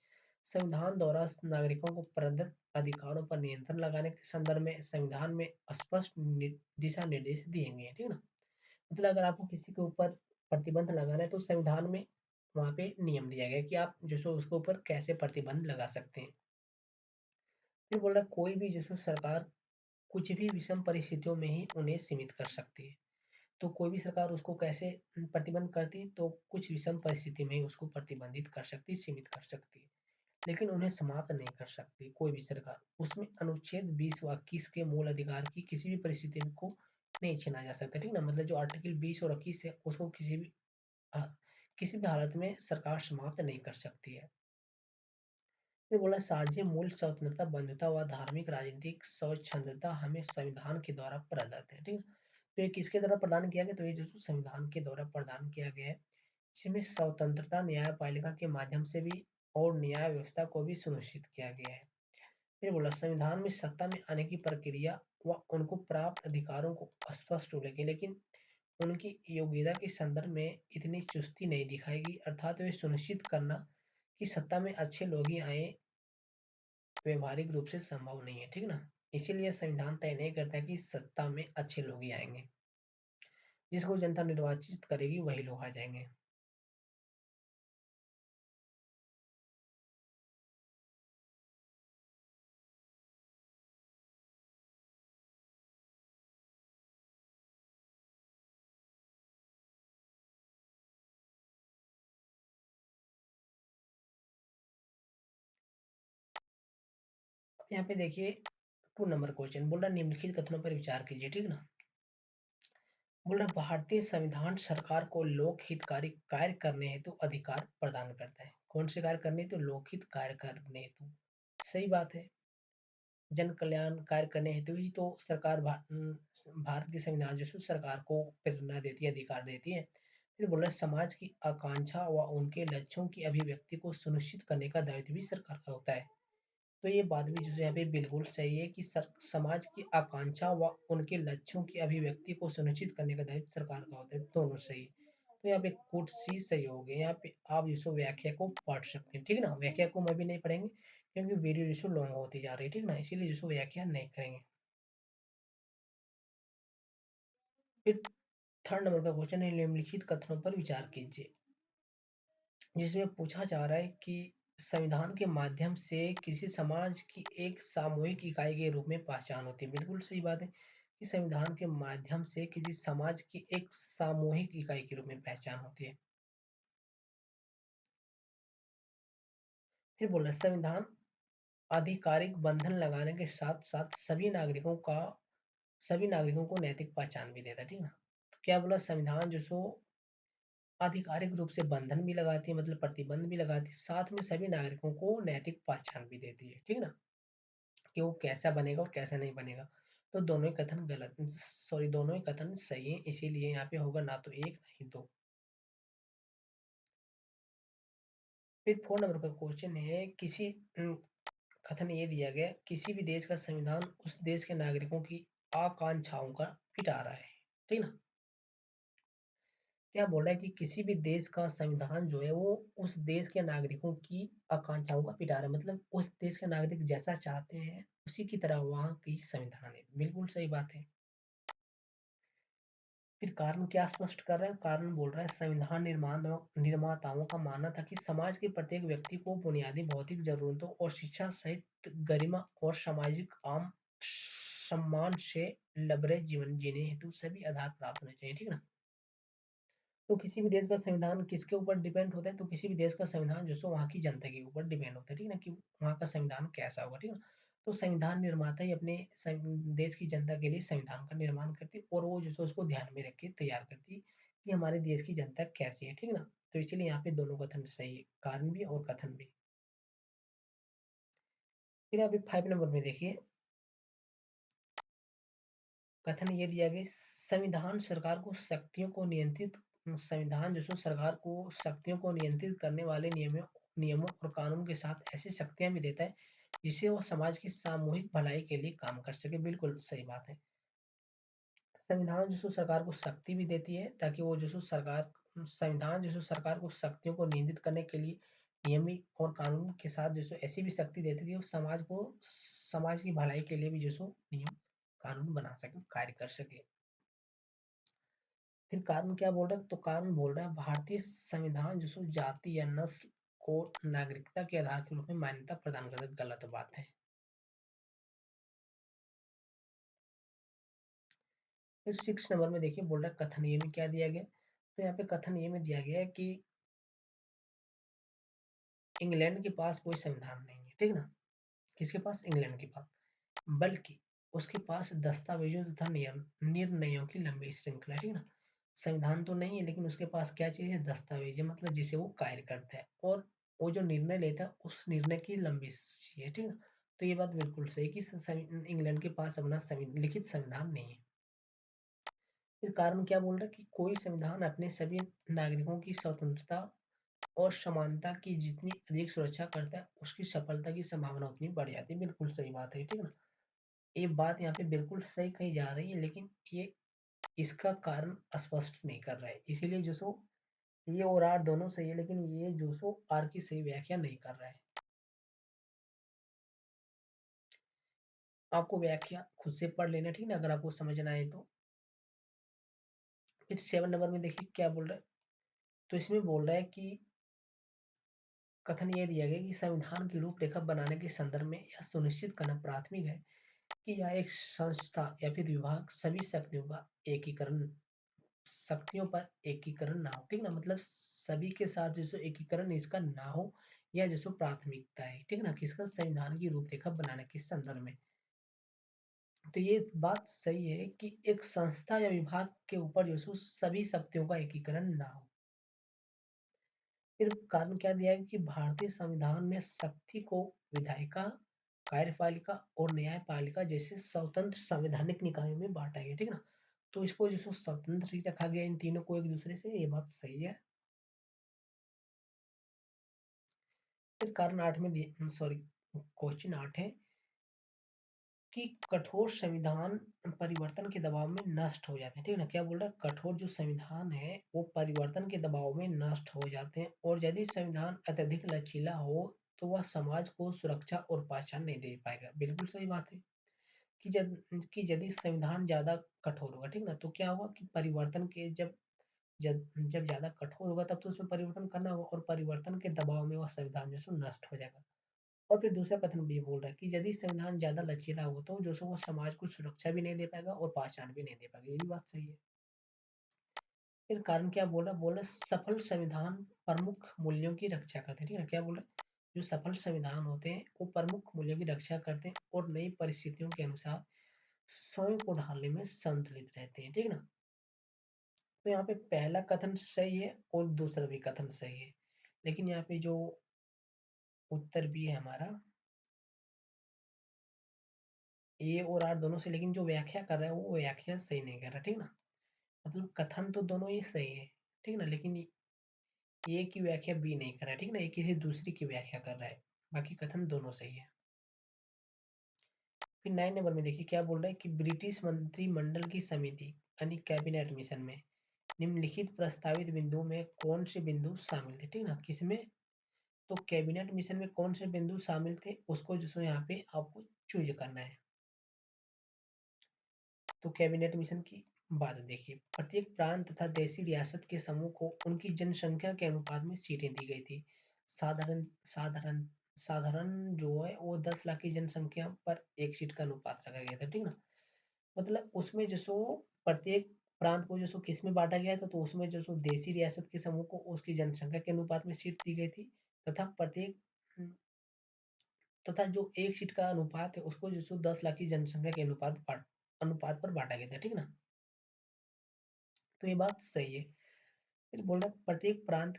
संविधान द्वारा नागरिकों को प्रदत्त अधिकारों पर नियंत्रण लगाने के संदर्भ में संविधान में स्पष्ट दिशा निर्देश दिए गए हैं, ठीक है ना। मतलब अगर आपको किसी के ऊपर प्रतिबंध लगाना है तो संविधान में वहां पे नियम दिया गया है कि आप जो सो उसके ऊपर कैसे प्रतिबंध लगा सकते हैं। फिर बोल रहा है कोई भी जो सो सरकार कुछ भी विषम परिस्थितियों में ही उन्हें सीमित कर सकती है। तो कोई भी सरकार उसको कैसे प्रतिबंध करती है, तो कुछ विषम परिस्थिति में ही उसको प्रतिबंधित कर सकती है, सीमित कर सकती है, लेकिन उन्हें समाप्त नहीं कर सकती कोई भी सरकार। उसमें अनुच्छेद 20 व 21 के मूल अधिकार की किसी भी परिस्थिति को नहीं छीना जा सकता, ठीक ना। मतलब जो आर्टिकल 20 और 21 है उसको किसी भी हालत में सरकार समाप्त नहीं कर सकती है। फिर बोला साझे मूल स्वतंत्रता बंधुता व धार्मिक राजनीतिक स्वच्छंदता हमें संविधान के द्वारा प्रदत्त है, ठीक है। तो ये किसके द्वारा प्रदान किया गया, तो ये जो संविधान के द्वारा प्रदान किया गया है, जिसमें स्वतंत्रता न्यायपालिका के माध्यम से भी और न्याय व्यवस्था को भी सुनिश्चित किया गया है। फिर बोला संविधान में सत्ता में आने की प्रक्रिया व उनको प्राप्त अधिकारों को स्पष्ट उल्लेख है, लेकिन उनकी योग्यता के संदर्भ में इतनी चुस्ती नहीं दिखाएगी, अर्थात वे सुनिश्चित करना कि सत्ता में अच्छे लोग ही आए व्यवहारिक रूप से संभव नहीं है, ठीक ना। इसीलिए संविधान तय नहीं करता कि सत्ता में अच्छे लोग ही आएंगे, जिसको जनता निर्वाचित करेगी वही लोग आ जाएंगे। यहाँ पे देखिए 2 नंबर क्वेश्चन बोल रहा है, निम्नलिखित कथनों पर विचार कीजिए, ठीक ना। बोल रहा है, भारतीय संविधान सरकार को लोक हितकारी कार्य करने हेतु अधिकार प्रदान करता है। कौन से कार्य करने हेतु? लोकहित कार्य करने हेतु। सही बात है। जन कल्याण कार्य करने हेतु ही तो सरकार भारत की संविधान जो सरकार को प्रेरणा देती है, अधिकार देती है। फिर बोल रहे हैं, समाज की आकांक्षा व उनके लक्ष्यों की अभिव्यक्ति को सुनिश्चित करने का दायित्व भी सरकार का होता है। तो ये बात भी जो यहाँ पे बिल्कुल सही है कि समाज की आकांक्षा व उनके लक्ष्यों की अभिव्यक्ति को सुनिश्चित करने का दायित्व सरकार का होता है। दोनों सही। तो यहाँ पे कुछ चीज सही हो गई। यहाँ पे आप जिसको व्याख्या को पढ़ सकते हैं, ठीक है ना। व्याख्या को मैं भी नहीं पढ़ेंगे क्योंकि वीडियो जिसको लॉन्ग होती जा रही है, ठीक ना, इसीलिए जिसको व्याख्या नहीं करेंगे। फिर 3 नंबर का क्वेश्चन है, निम्नलिखित कथनों पर विचार कीजिए, जिसमें पूछा जा रहा है कि संविधान के माध्यम से किसी समाज की एक सामूहिक इकाई के रूप में पहचान होती है। बिल्कुल सही बात है कि संविधान के माध्यम से किसी समाज की एक सामूहिक इकाई के रूप में पहचान होती है। फिर बोला, संविधान आधिकारिक बंधन लगाने के साथ साथ सभी नागरिकों को नैतिक पहचान भी देता है, ठीक ना। तो क्या बोला, संविधान जो सो आधिकारिक रूप से बंधन भी लगाती है, मतलब प्रतिबंध भी लगाती है, साथ में सभी नागरिकों को नैतिक पहचान भी देती है, ठीक ना, कि वो कैसा बनेगा और कैसा नहीं बनेगा। तो दोनों ही कथन गलत, सॉरी, दोनों ही कथन सही है, इसीलिए यहाँ पे होगा ना तो एक नहीं दो। फिर 4 नंबर का क्वेश्चन है, कथन ये दिया गया, किसी भी देश का संविधान उस देश के नागरिकों की आकांक्षाओं का पिटारा है, ठीक ना। क्या बोल रहा है कि किसी भी देश का संविधान जो है वो उस देश के नागरिकों की आकांक्षाओं का पिटारा है, मतलब उस देश के नागरिक जैसा चाहते हैं उसी की तरह वहाँ की संविधान है। बिल्कुल सही बात है। फिर कारण क्या स्पष्ट कर रहा है? कारण बोल रहा है, संविधान निर्माताओं का मानना था कि समाज के प्रत्येक व्यक्ति को बुनियादी भौतिक जरूरतों और शिक्षा सहित गरिमा और सामाजिक आम सम्मान से लबरे जीवन जीने हेतु सभी आधार प्राप्त होने चाहिए, ठीक ना। तो किसी भी देश का संविधान किसके ऊपर डिपेंड होता है? तो किसी भी देश का संविधान जो सो वहाँ की जनता के ऊपर डिपेंड होता है, ठीक ना, कि वहाँ का संविधान कैसा होगा, ठीक ना। तो संविधान निर्माता ही अपने देश की जनता के लिए संविधान का निर्माण करती है और वो जो सो उसको ध्यान में रख के तैयार करती है कि हमारे देश की जनता कैसी है, ठीक ना। तो इसीलिए यहाँ पे दोनों कथन सही है, कारण भी और कथन भी। फिर यहाँ पे 5 नंबर में देखिए, कथन ये दिया गया, संविधान जो सो सरकार को शक्तियों को नियंत्रित करने वाले नियमों और कानून के साथ ऐसी शक्तियां भी देता है जिससे वह समाज की सामूहिक भलाई के लिए काम कर सके। बिल्कुल सही बात है। संविधान जो सो सरकार को शक्ति भी देती है ताकि वो जो सो सरकार संविधान जो सो सरकार को शक्तियों को नियंत्रित करने के लिए नियमित और कानून के साथ जो सो ऐसी भी शक्ति देती है कि वो समाज की भलाई के लिए भी जो सो नियम कानून बना सके, कार्य कर सके। फिर कारण क्या बोल रहा है? तो कारण बोल रहा है, भारतीय संविधान जो सो जाति या नस्ल को नागरिकता के आधार के रूप में मान्यता प्रदान करता है। गलत बात है। फिर 6 नंबर में देखिए, बोल रहा है कथन ये में क्या दिया गया। तो यहाँ पे कथन ये में दिया गया है कि इंग्लैंड के पास कोई संविधान नहीं है, ठीक ना। किसके पास? इंग्लैंड के पास। बल्कि उसके पास दस्तावेजों तथा निर्णयों की लंबी श्रृंखला, ठीक ना। संविधान तो नहीं है लेकिन उसके पास क्या चीज है? दस्तावेज है, मतलब जिसे वो कार्य करता है और वो जो निर्णय लेता है उस निर्णय की लंबी सूची है, ठीक ना। तो ये बात बिल्कुल सही कि इंग्लैंड के पास अपना लिखित संविधान नहीं है। फिर कारण क्या बोल रहा है कि कोई संविधान अपने सभी नागरिकों की स्वतंत्रता और समानता की जितनी अधिक सुरक्षा करता है उसकी सफलता की संभावना उतनी बढ़ जाती है। बिल्कुल सही बात है, ठीक ना। ये बात यहाँ पे बिल्कुल सही कही जा रही है लेकिन ये इसका कारण स्पष्ट नहीं कर रहा है, इसीलिए जो सो ये और आर दोनों सही है लेकिन ये जो सो आर की सही व्याख्या नहीं कर रहा है। आपको व्याख्या खुद से पढ़ लेना, ठीक ना, अगर आपको समझ ना आए तो। फिर 7 नंबर में देखिए क्या बोल रहा है। तो इसमें बोल रहा है कि कथन ये दिया गया कि संविधान की रूपरेखा बनाने के संदर्भ में यह सुनिश्चित करना प्राथमिक है कि यह एक संस्था या फिर विभाग सभी शक्तियों पर एकीकरण ना हो, ठीक ना, मतलब सभी के साथ जैसे एकीकरण इसका ना हो, या जैसे प्राथमिकता है, ठीक ना, किसका, संविधान की रूपरेखा बनाने के संदर्भ में। तो ये बात सही है कि एक संस्था या विभाग के ऊपर जो सभी शक्तियों का एकीकरण ना हो। फिर कारण क्या दिया है कि भारतीय संविधान में शक्ति को विधायिका, कार्यपालिका और न्यायपालिका जैसे स्वतंत्र संवैधानिक निकायों में बांटा गया, ठीक ना। तो इसको जो स्वतंत्र ही रखा गया इन तीनों को एक दूसरे से, ये बात सही है। फिर कारण 8 में सॉरी, क्वेश्चन 8 है कि कठोर संविधान परिवर्तन के दबाव में नष्ट हो जाते हैं, ठीक है ना। क्या बोल रहा है, कठोर जो संविधान है वो परिवर्तन के दबाव में नष्ट हो जाते हैं, और यदि संविधान अत्यधिक लचीला हो तो वह समाज को सुरक्षा और पहचान नहीं दे पाएगा। बिल्कुल सही बात है कि जब कि यदि संविधान ज्यादा कठोर होगा, ठीक ना, तो क्या होगा कि परिवर्तन के जब जब ज्यादा कठोर होगा तब तो उसमें परिवर्तन करना होगा, और परिवर्तन के दबाव में वह संविधान जो नष्ट हो जाएगा। और फिर दूसरा कथन भी बोल रहा है कि यदि संविधान ज्यादा लचीला हो तो जो वो समाज को सुरक्षा भी नहीं दे पाएगा और पहचान भी नहीं दे पाएगा। ये भी बात सही है। फिर कारण क्या बोल रहा है, सफल संविधान प्रमुख मूल्यों की रक्षा करते हैं, ठीक है। क्या बोल रहा है, जो सफल संविधान होते हैं वो प्रमुख मूल्यों की रक्षा करते हैं और नई परिस्थितियों के अनुसार स्वयं को ढालने में संतुलित रहते हैं, ठीक ना। तो यहाँ पे पहला कथन सही है और दूसरा भी कथन सही है, लेकिन यहाँ पे जो उत्तर भी है हमारा ए और आर दोनों से, लेकिन जो व्याख्या कर रहा है वो व्याख्या सही नहीं कर रहा, ठीक ना। मतलब कथन तो दोनों ही सही है, ठीक ना, लेकिन ए की व्याख्या बी नहीं कर रहा है, ठीक ना, ये किसी दूसरी की व्याख्या कर रहा है। बाकी कथन दोनों सही है। फिर 9 नंबर में देखिए क्या बोल रहा है कि ब्रिटिश मंत्रिमंडल की समिति यानी कैबिनेट मिशन में निम्नलिखित प्रस्तावित बिंदुओं में कौन से बिंदु शामिल थे, ठीक ना, किसमें, तो कैबिनेट मिशन में कौन से बिंदु शामिल थे उसको जो यहाँ पे आपको चूज करना है। तो कैबिनेट मिशन की बात देखिए, प्रत्येक प्रांत तथा देशी रियासत के समूह को उनकी जनसंख्या के अनुपात में सीटें दी गई थी। साधारण साधारण साधारण जो है वो 10 लाख की जनसंख्या पर एक सीट का अनुपात रखा गया था, ठीक ना। मतलब उसमें जो प्रत्येक प्रांत को जो किस में बांटा गया था, तो उसमें जो देशी रियासत के समूह को उसकी जनसंख्या के अनुपात में सीट दी गई थी, तथा प्रत्येक तथा जो एक सीट का अनुपात है उसको जो 10 लाख की जनसंख्या के अनुपात पर बांटा गया था, ठीक ना। तो ये बात सही है। फिर बोल रहा है प्रत्येक प्रांत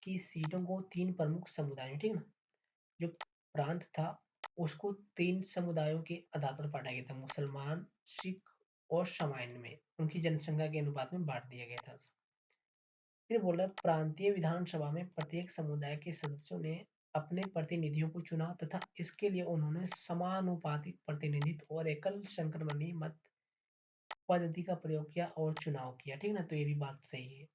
की सीटों को 3 प्रमुख समुदायों, ठीक ना, जो प्रांत था उसको 3 समुदायों के आधार पर बांटा गया था, मुसलमान, सिख और सामान्य में उनकी जनसंख्या के अनुपात में बांट दिया गया था। फिर बोल रहा है प्रांतीय विधानसभा में प्रत्येक समुदाय के सदस्यों ने अपने प्रतिनिधियों को चुना तथा इसके लिए उन्होंने समानुपातिक प्रतिनिधित्व और एकल संक्रमणीय मत पद्धति का प्रयोग किया और चुनाव किया, ठीक ना, तो ये भी बात सही है।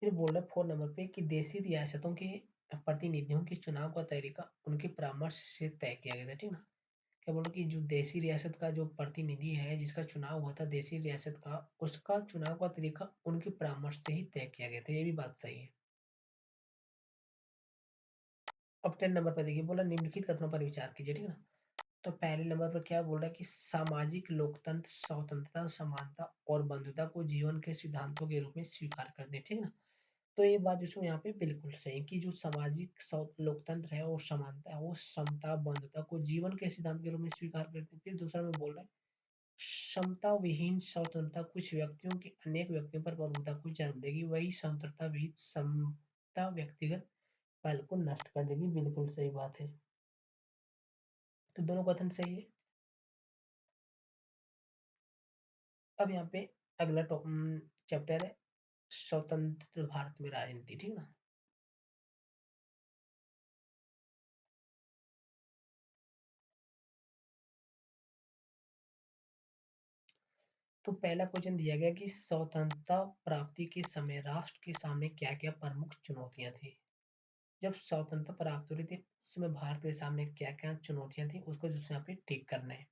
फिर बोल रहे 4 नंबर पे कि देशी रियासतों के प्रतिनिधियों के चुनाव का तरीका उनके परामर्श से तय किया गया था, ठीक ना। क्या बोल रहे कि जो देशी रियासत का जो प्रतिनिधि है जिसका चुनाव हुआ था देशी रियासत का, उसका चुनाव का तरीका उनके परामर्श से ही तय किया गया था, ये भी बात सही है। अब 10 नंबर पर देखिए बोला निम्नलिखित कथनों पर विचार कीजिए, ठीक है ना। तो पहले नंबर पर क्या बोल रहा है कि सामाजिक लोकतंत्र स्वतंत्रता, समानता और बंधुता को जीवन के सिद्धांतों के रूप में स्वीकार करते हैं, ठीक है ना। तो ये बात जो यहाँ पे बिल्कुल सही है कि जो सामाजिक लोकतंत्र है और समानता है वो समता बंधुता को जीवन के सिद्धांत के रूप में स्वीकार करते हैं। फिर दूसरा में बोल रहा है समता विहीन स्वतंत्रता कुछ व्यक्तियों की अनेक व्यक्तियों पर प्रभुता को जन्म देगी, वही स्वतंत्रता विहीन समता व्यक्तिगत पहल को नष्ट कर देगी। बिल्कुल सही बात है। तो दोनों कथन सही है। अब यहाँ पे अगला चैप्टर है स्वतंत्र भारत में राजनीति, ठीक ना। तो पहला क्वेश्चन दिया गया कि स्वतंत्रता प्राप्ति के समय राष्ट्र के सामने क्या क्या प्रमुख चुनौतियां थी। जब स्वतंत्रता प्राप्त हो रही थी उस समय भारत के सामने क्या क्या चुनौतियां थी उसको जो यहाँ पे ठीक करना है।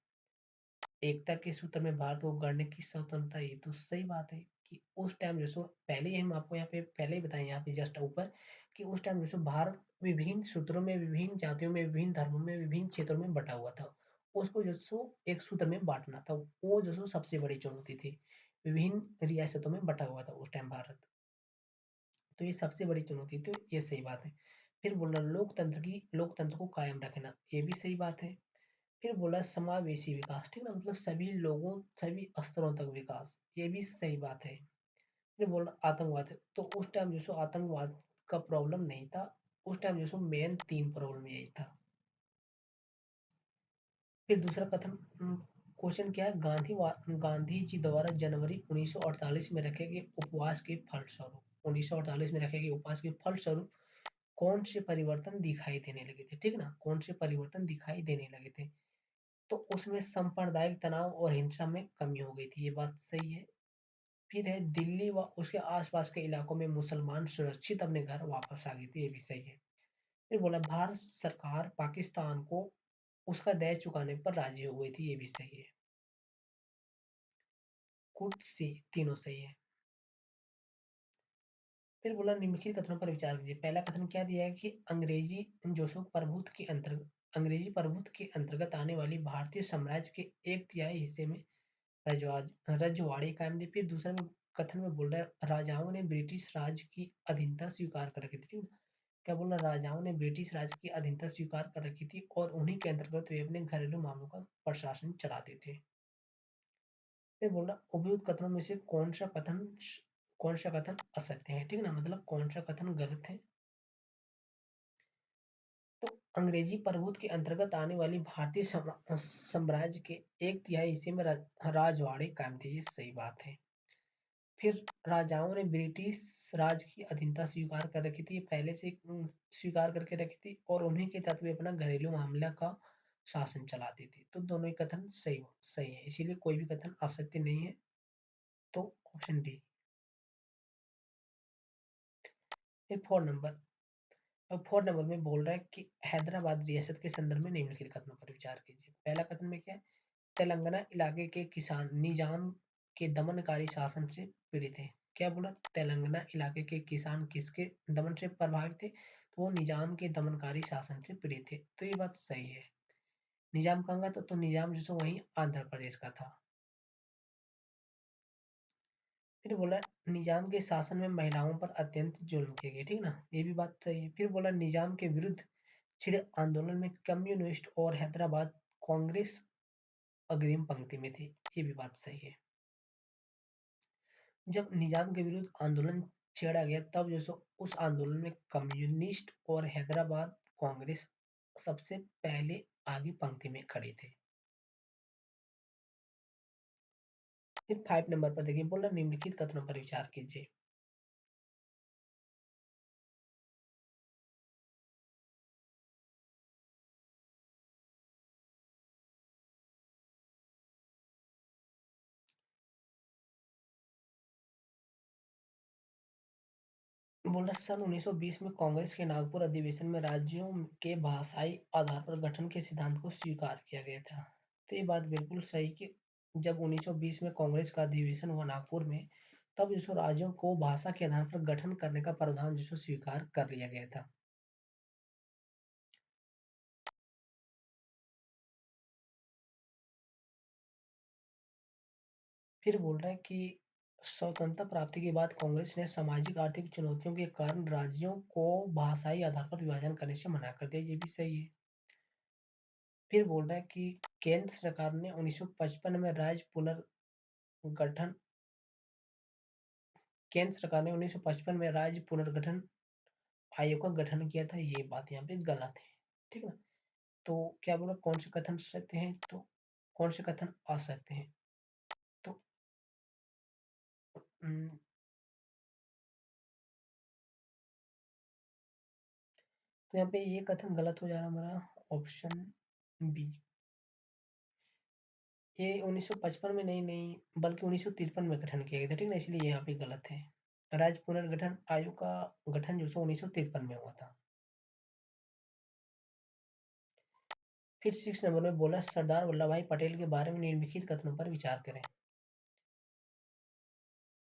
एकता के सूत्र में भारत को गढ़ने की स्वतंत्रता, ये तो सही बात है कि उस टाइम जो सो पहले ही हम आपको यहाँ पे पहले ही बताएं यहाँ पे जस्ट ऊपर कि उस टाइम जो सो भारत विभिन्न सूत्रों में, विभिन्न जातियों में, विभिन्न धर्मों में, विभिन्न क्षेत्रों में बटा हुआ था। उसको जो सो एक सूत्र में बांटना था, वो जो सो सबसे बड़ी चुनौती थी। विभिन्न रियासतों में बटा हुआ था उस टाइम भारत, तो ये सबसे बड़ी चुनौती थी, ये सही बात है। फिर बोल रहा लोकतंत्र को कायम रखना, ये भी सही बात है। फिर बोला समावेशी विकास, ठीक ना, मतलब सभी लोगों, सभी स्तरों तक विकास, ये भी सही बात है। फिर बोला आतंकवाद से, तो उस टाइम जो सो आतंकवाद का प्रॉब्लम नहीं था। उस टाइम जो सो मेन 3 प्रॉब्लम यही था। फिर दूसरा कथन, क्वेश्चन क्या है, गांधी जी द्वारा जनवरी 1948 में रखे गए उपवास के फलस्वरूप, 1948 में रखे गए उपवास के फलस्वरूप कौन से परिवर्तन दिखाई देने लगे थे, ठीक ना, कौन से परिवर्तन दिखाई देने लगे थे। तो उसमें सांप्रदायिक तनाव और हिंसा में कमी हो गई थी, ये बात सही है। फिर है दिल्ली व उसके आसपास के इलाकों में मुसलमान सुरक्षित अपने घर वापस आ गए थे, ये भी सही है। फिर बोला भारत सरकार पाकिस्तान को उसका दय चुकाने पर राजी हो गई थी, ये भी सही है। कुछ सी तीनों सही है। फिर बोला निम्नलिखित कथनों पर विचार कीजिए। पहला कथन क्या दिया है कि अंग्रेजी प्रभुत्व के अंतर्गत आने वाली भारतीय साम्राज्य के एक तिहाई हिस्से में रजवाड़े कायम थे। फिर दूसरा में कथन में बोल रहा है राजाओं ने ब्रिटिश राज की अधीनता स्वीकार कर रखी थी। क्या बोल रहा है, राजाओं ने ब्रिटिश राज की अधीनता स्वीकार कर रखी थी और उन्हीं के अंतर्गत वे अपने घरेलू मामलों का प्रशासन चलाते थे। फिर बोल रहा उपयुक्त कथनों में से कौन सा कथन असत्य है, ठीक ना, मतलब कौन सा कथन गलत है। तो अंग्रेजी प्रभुत्व के अंतर्गत आने वाली भारतीय साम्राज्य के एक तिहाई हिस्से में राजवाड़े कायम थे, ये सही बात है। फिर राजाओं ने ब्रिटिश राज की अधीनता स्वीकार कर रखी थी, पहले से स्वीकार करके रखी थी और उन्हीं के तहत वे अपना घरेलू मामला का शासन चलाती थी। तो दोनों ही कथन सही है, इसीलिए कोई भी कथन असत्य नहीं है। तो ऑप्शन डी। फिर 4 नंबर, अब 4 नंबर में बोल रहा है कि हैदराबाद रियासत के संदर्भ में निम्नलिखित कथनों पर विचार कीजिए। पहला कथन में क्या है, तेलंगाना इलाके के किसान निजाम के दमनकारी शासन से पीड़ित थे। क्या बोला, तेलंगाना इलाके के किसान किसके दमन से प्रभावित थे, तो वो निजाम के दमनकारी शासन से पीड़ित थे, तो ये बात सही है। निजाम कहाँ का था, तो निजाम जो वही आंध्र प्रदेश का था। फिर बोला निजाम के शासन में महिलाओं पर अत्यंत जुल्म किए गए, ठीक ना, ये भी बात सही है। फिर बोला निजाम के विरुद्ध छिड़े आंदोलन में कम्युनिस्ट और हैदराबाद कांग्रेस अग्रिम पंक्ति में थे, ये भी बात सही है। जब निजाम के विरुद्ध आंदोलन छेड़ा गया तब जो सो उस आंदोलन में कम्युनिस्ट और हैदराबाद कांग्रेस सबसे पहले आगे पंक्ति में खड़े थे। फिर 5 नंबर पर देखिए, बोल रहा निम्नलिखित कथनों पर विचार कीजिए। बोल रहा सन 1920 में कांग्रेस के नागपुर अधिवेशन में राज्यों के भाषाई आधार पर गठन के सिद्धांत को स्वीकार किया गया था। तो ये बात बिल्कुल सही कि जब 1920 में कांग्रेस का अधिवेशन हुआ नागपुर में, तब जिसको राज्यों को भाषा के आधार पर गठन करने का प्रावधान जिसको स्वीकार कर लिया गया था। फिर बोल रहा है कि स्वतंत्रता प्राप्ति के बाद कांग्रेस ने सामाजिक आर्थिक चुनौतियों के कारण राज्यों को भाषाई आधार पर विभाजन करने से मना कर दिया, ये भी सही है। फिर बोल रहा है कि केंद्र सरकार ने 1955 में राज्य पुनर्गठन केंद्र सरकार ने 1955 में राज्य पुनर्गठन आयोग का गठन किया था, ये बात यहाँ पे गलत है, ठीक है। तो क्या बोला, कौन से कथन सत्य हैं, तो कौन से कथन असत्य हैं। तो हम्म, तो यहाँ पे ये कथन गलत हो जा रहा है हमारा, ऑप्शन बी। ये 1955 में नहीं नहीं बल्कि 1953 में गठन किया गया था, ठीक ना, इसलिए यहाँ पे गलत है। राज्य पुनर्गठन आयोग का गठन जो सो 1953 में हुआ था। फिर 6 नंबर में बोला सरदार वल्लभ भाई पटेल के बारे में निम्नलिखित कथनों पर विचार करें।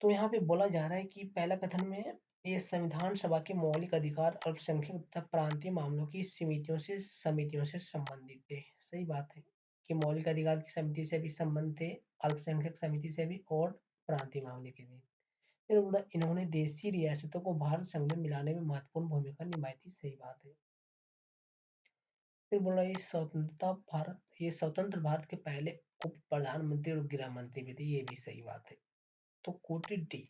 तो यहाँ पे बोला जा रहा है कि पहला कथन में ये संविधान सभा के मौलिक अधिकार अल्पसंख्यक तथा प्रांतीय मामलों की समितियों से संबंधित थे। सही बात है कि मौलिक अधिकार की समिति से भी संबंध थे, अल्पसंख्यक समिति से भी और प्रांतीय मामले के भी। फिर बोला इन्होंने देशी रियासतों को भारत संघ में मिलाने में महत्वपूर्ण भूमिका निभाई थी। सही बात है। फिर बोला ये स्वतंत्र भारत के पहले उप प्रधानमंत्री और गृह मंत्री भी थे। ये भी सही बात है। तो कोटि डी।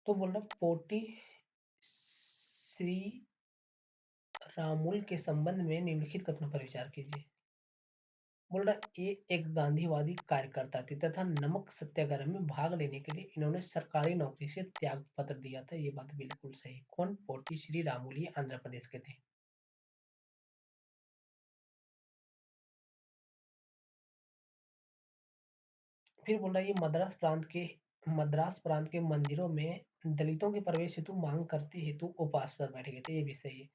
तो बोल रहा पोटी श्री रामुल के संबंध में निम्नलिखित कथनों पर विचार कीजिए। बोल रहा ये एक गांधीवादी कार्यकर्ता थे तथा नमक सत्याग्रह में भाग लेने के लिए इन्होंने सरकारी नौकरी से त्याग पत्र दिया था। ये बात बिल्कुल सही। कौन? पोटी श्री रामुल, ये आंध्र प्रदेश के थे। फिर बोल रहा है ये मद्रास प्रांत के मंदिरों में दलितों के प्रवेश हेतु मांग करते हेतु उपवास पर बैठ गए थे। ये भी सही है।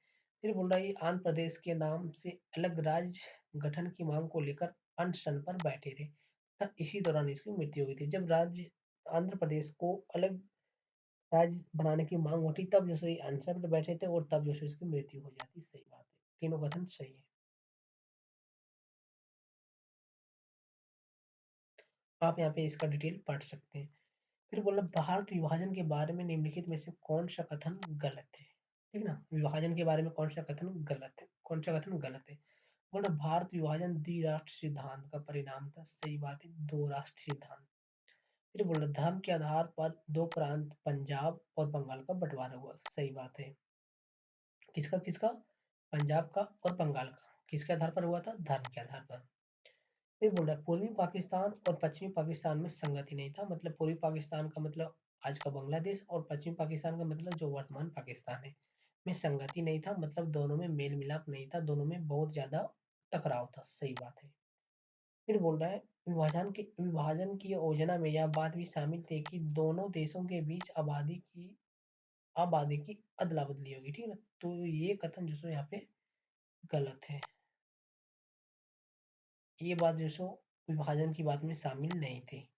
फिर बोल रहा है ये आंध्र प्रदेश के नाम से अलग राज्य गठन की मांग को लेकर अनशन पर बैठे थे तथा इसी दौरान इसकी मृत्यु हुई थी। जब राज्य आंध्र प्रदेश को अलग राज्य बनाने की मांग उठी तब जो सो ये अनशन पर बैठे थे और तब जो सो इसकी मृत्यु हो जाती। सही बात है। तीनों कथन सही है। आप यहाँ पे इसका डिटेल पढ़ सकते हैं। फिर बोला भारत विभाजन के बारे में निम्नलिखित में से कौन सा कथन गलत है। ठीक ना, विभाजन के बारे में कौन सा कथन गलत है, कौन सा कथन गलत है। बोला भारत विभाजन द्विराष्ट्र सिद्धांत का परिणाम था। सही बात है, दो राष्ट्र सिद्धांत। फिर बोला धर्म के आधार पर दो प्रांत पंजाब और बंगाल का बंटवारा हुआ। सही बात है। किसका किसका? पंजाब का और बंगाल का। किसके आधार पर हुआ था? धर्म के आधार पर। फिर बोल रहा है पूर्वी पाकिस्तान और पश्चिमी पाकिस्तान में संगति नहीं था। मतलब पूर्वी पाकिस्तान का मतलब आज का बांग्लादेश और पश्चिमी पाकिस्तान का मतलब जो वर्तमान पाकिस्तान है में संगति नहीं था। मतलब दोनों में मेल मिलाप नहीं था, दोनों में बहुत ज्यादा टकराव था। सही बात है। फिर बोल रहा है विभाजन की योजना में यह बात भी शामिल थी कि दोनों देशों के बीच आबादी की अदला बदली होगी। ठीक है ना, तो ये कथन जो सो यहाँ पे गलत है। ये बात जो सो विभाजन की बात में शामिल नहीं थी।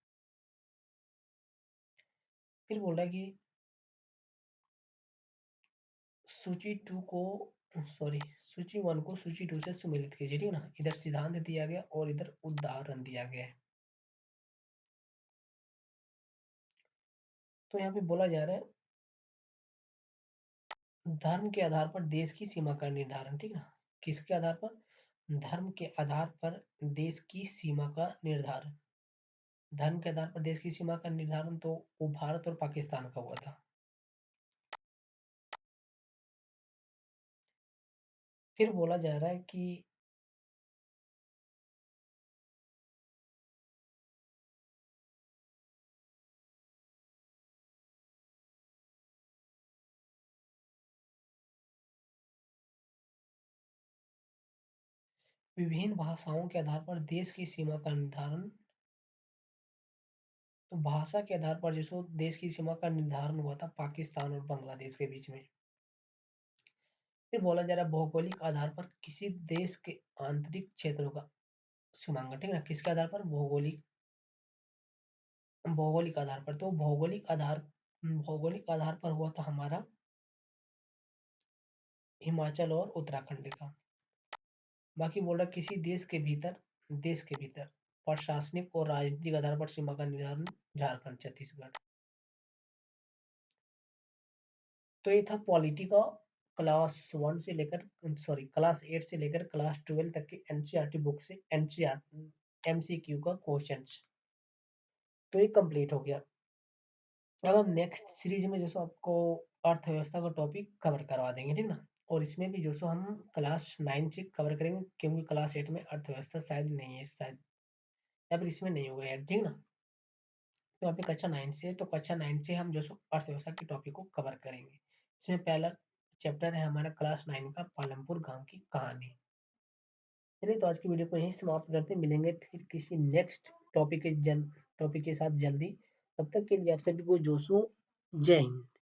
फिर बोल रहा है कि सूची टू को सॉरी सूची वन को सूची टू से सुमेलित कीजिए। ठीक है ना, इधर सिद्धांत दिया गया और इधर उदाहरण दिया गया है। तो यहाँ पे बोला जा रहा है धर्म के आधार पर देश की सीमा का निर्धारण। ठीक है ना, किसके आधार पर? धर्म के आधार पर देश की सीमा का निर्धारण। धर्म के आधार पर देश की सीमा का निर्धारण तो वो भारत और पाकिस्तान का हुआ था। फिर बोला जा रहा है कि विभिन्न भाषाओं के आधार पर देश की सीमा का निर्धारण। तो भाषा के आधार पर जो सो देश की सीमा का निर्धारण हुआ था पाकिस्तान और बांग्लादेश के बीच में। फिर बोला जा रहा है भौगोलिक आधार पर किसी देश के आंतरिक क्षेत्रों का सीमांकन। ठीक है ना, किसके आधार पर? भौगोलिक आधार पर। तो भौगोलिक आधार पर हुआ था हमारा हिमाचल और उत्तराखंड का। बाकी बोल रहा किसी देश के भीतर प्रशासनिक और राजनीतिक आधार पर सीमा का निर्धारण झारखंड छत्तीसगढ़। तो ये था पॉलिटिका क्लास 8 से लेकर क्लास 12 तक के एनसीईआरटी बुक से एनसीईआरटी एमसीक्यू का क्वेश्चंस। तो ये कंप्लीट हो गया। अब हम नेक्स्ट सीरीज में जो सो आपको अर्थव्यवस्था का टॉपिक कवर करवा देंगे। ठीक ना, और इसमें भी जो सो हम क्लास 9 से कवर करेंगे क्योंकि क्लास 8 में अर्थव्यवस्था शायद नहीं है, शायद या फिर इसमें नहीं होगा यार। ठीक ना, तो यहाँ पे कक्षा 9 से है, तो कक्षा 9 से हम जो सो अर्थव्यवस्था के टॉपिक को कवर करेंगे। इसमें पहला चैप्टर है हमारा क्लास 9 का पालमपुर गांव की कहानी। चलिए, तो आज की वीडियो को यहीं समाप्त करते हैं। मिलेंगे फिर किसी नेक्स्ट टॉपिक के साथ जल्दी। तब तक के लिए आप सभी को जोशो जय हिंद।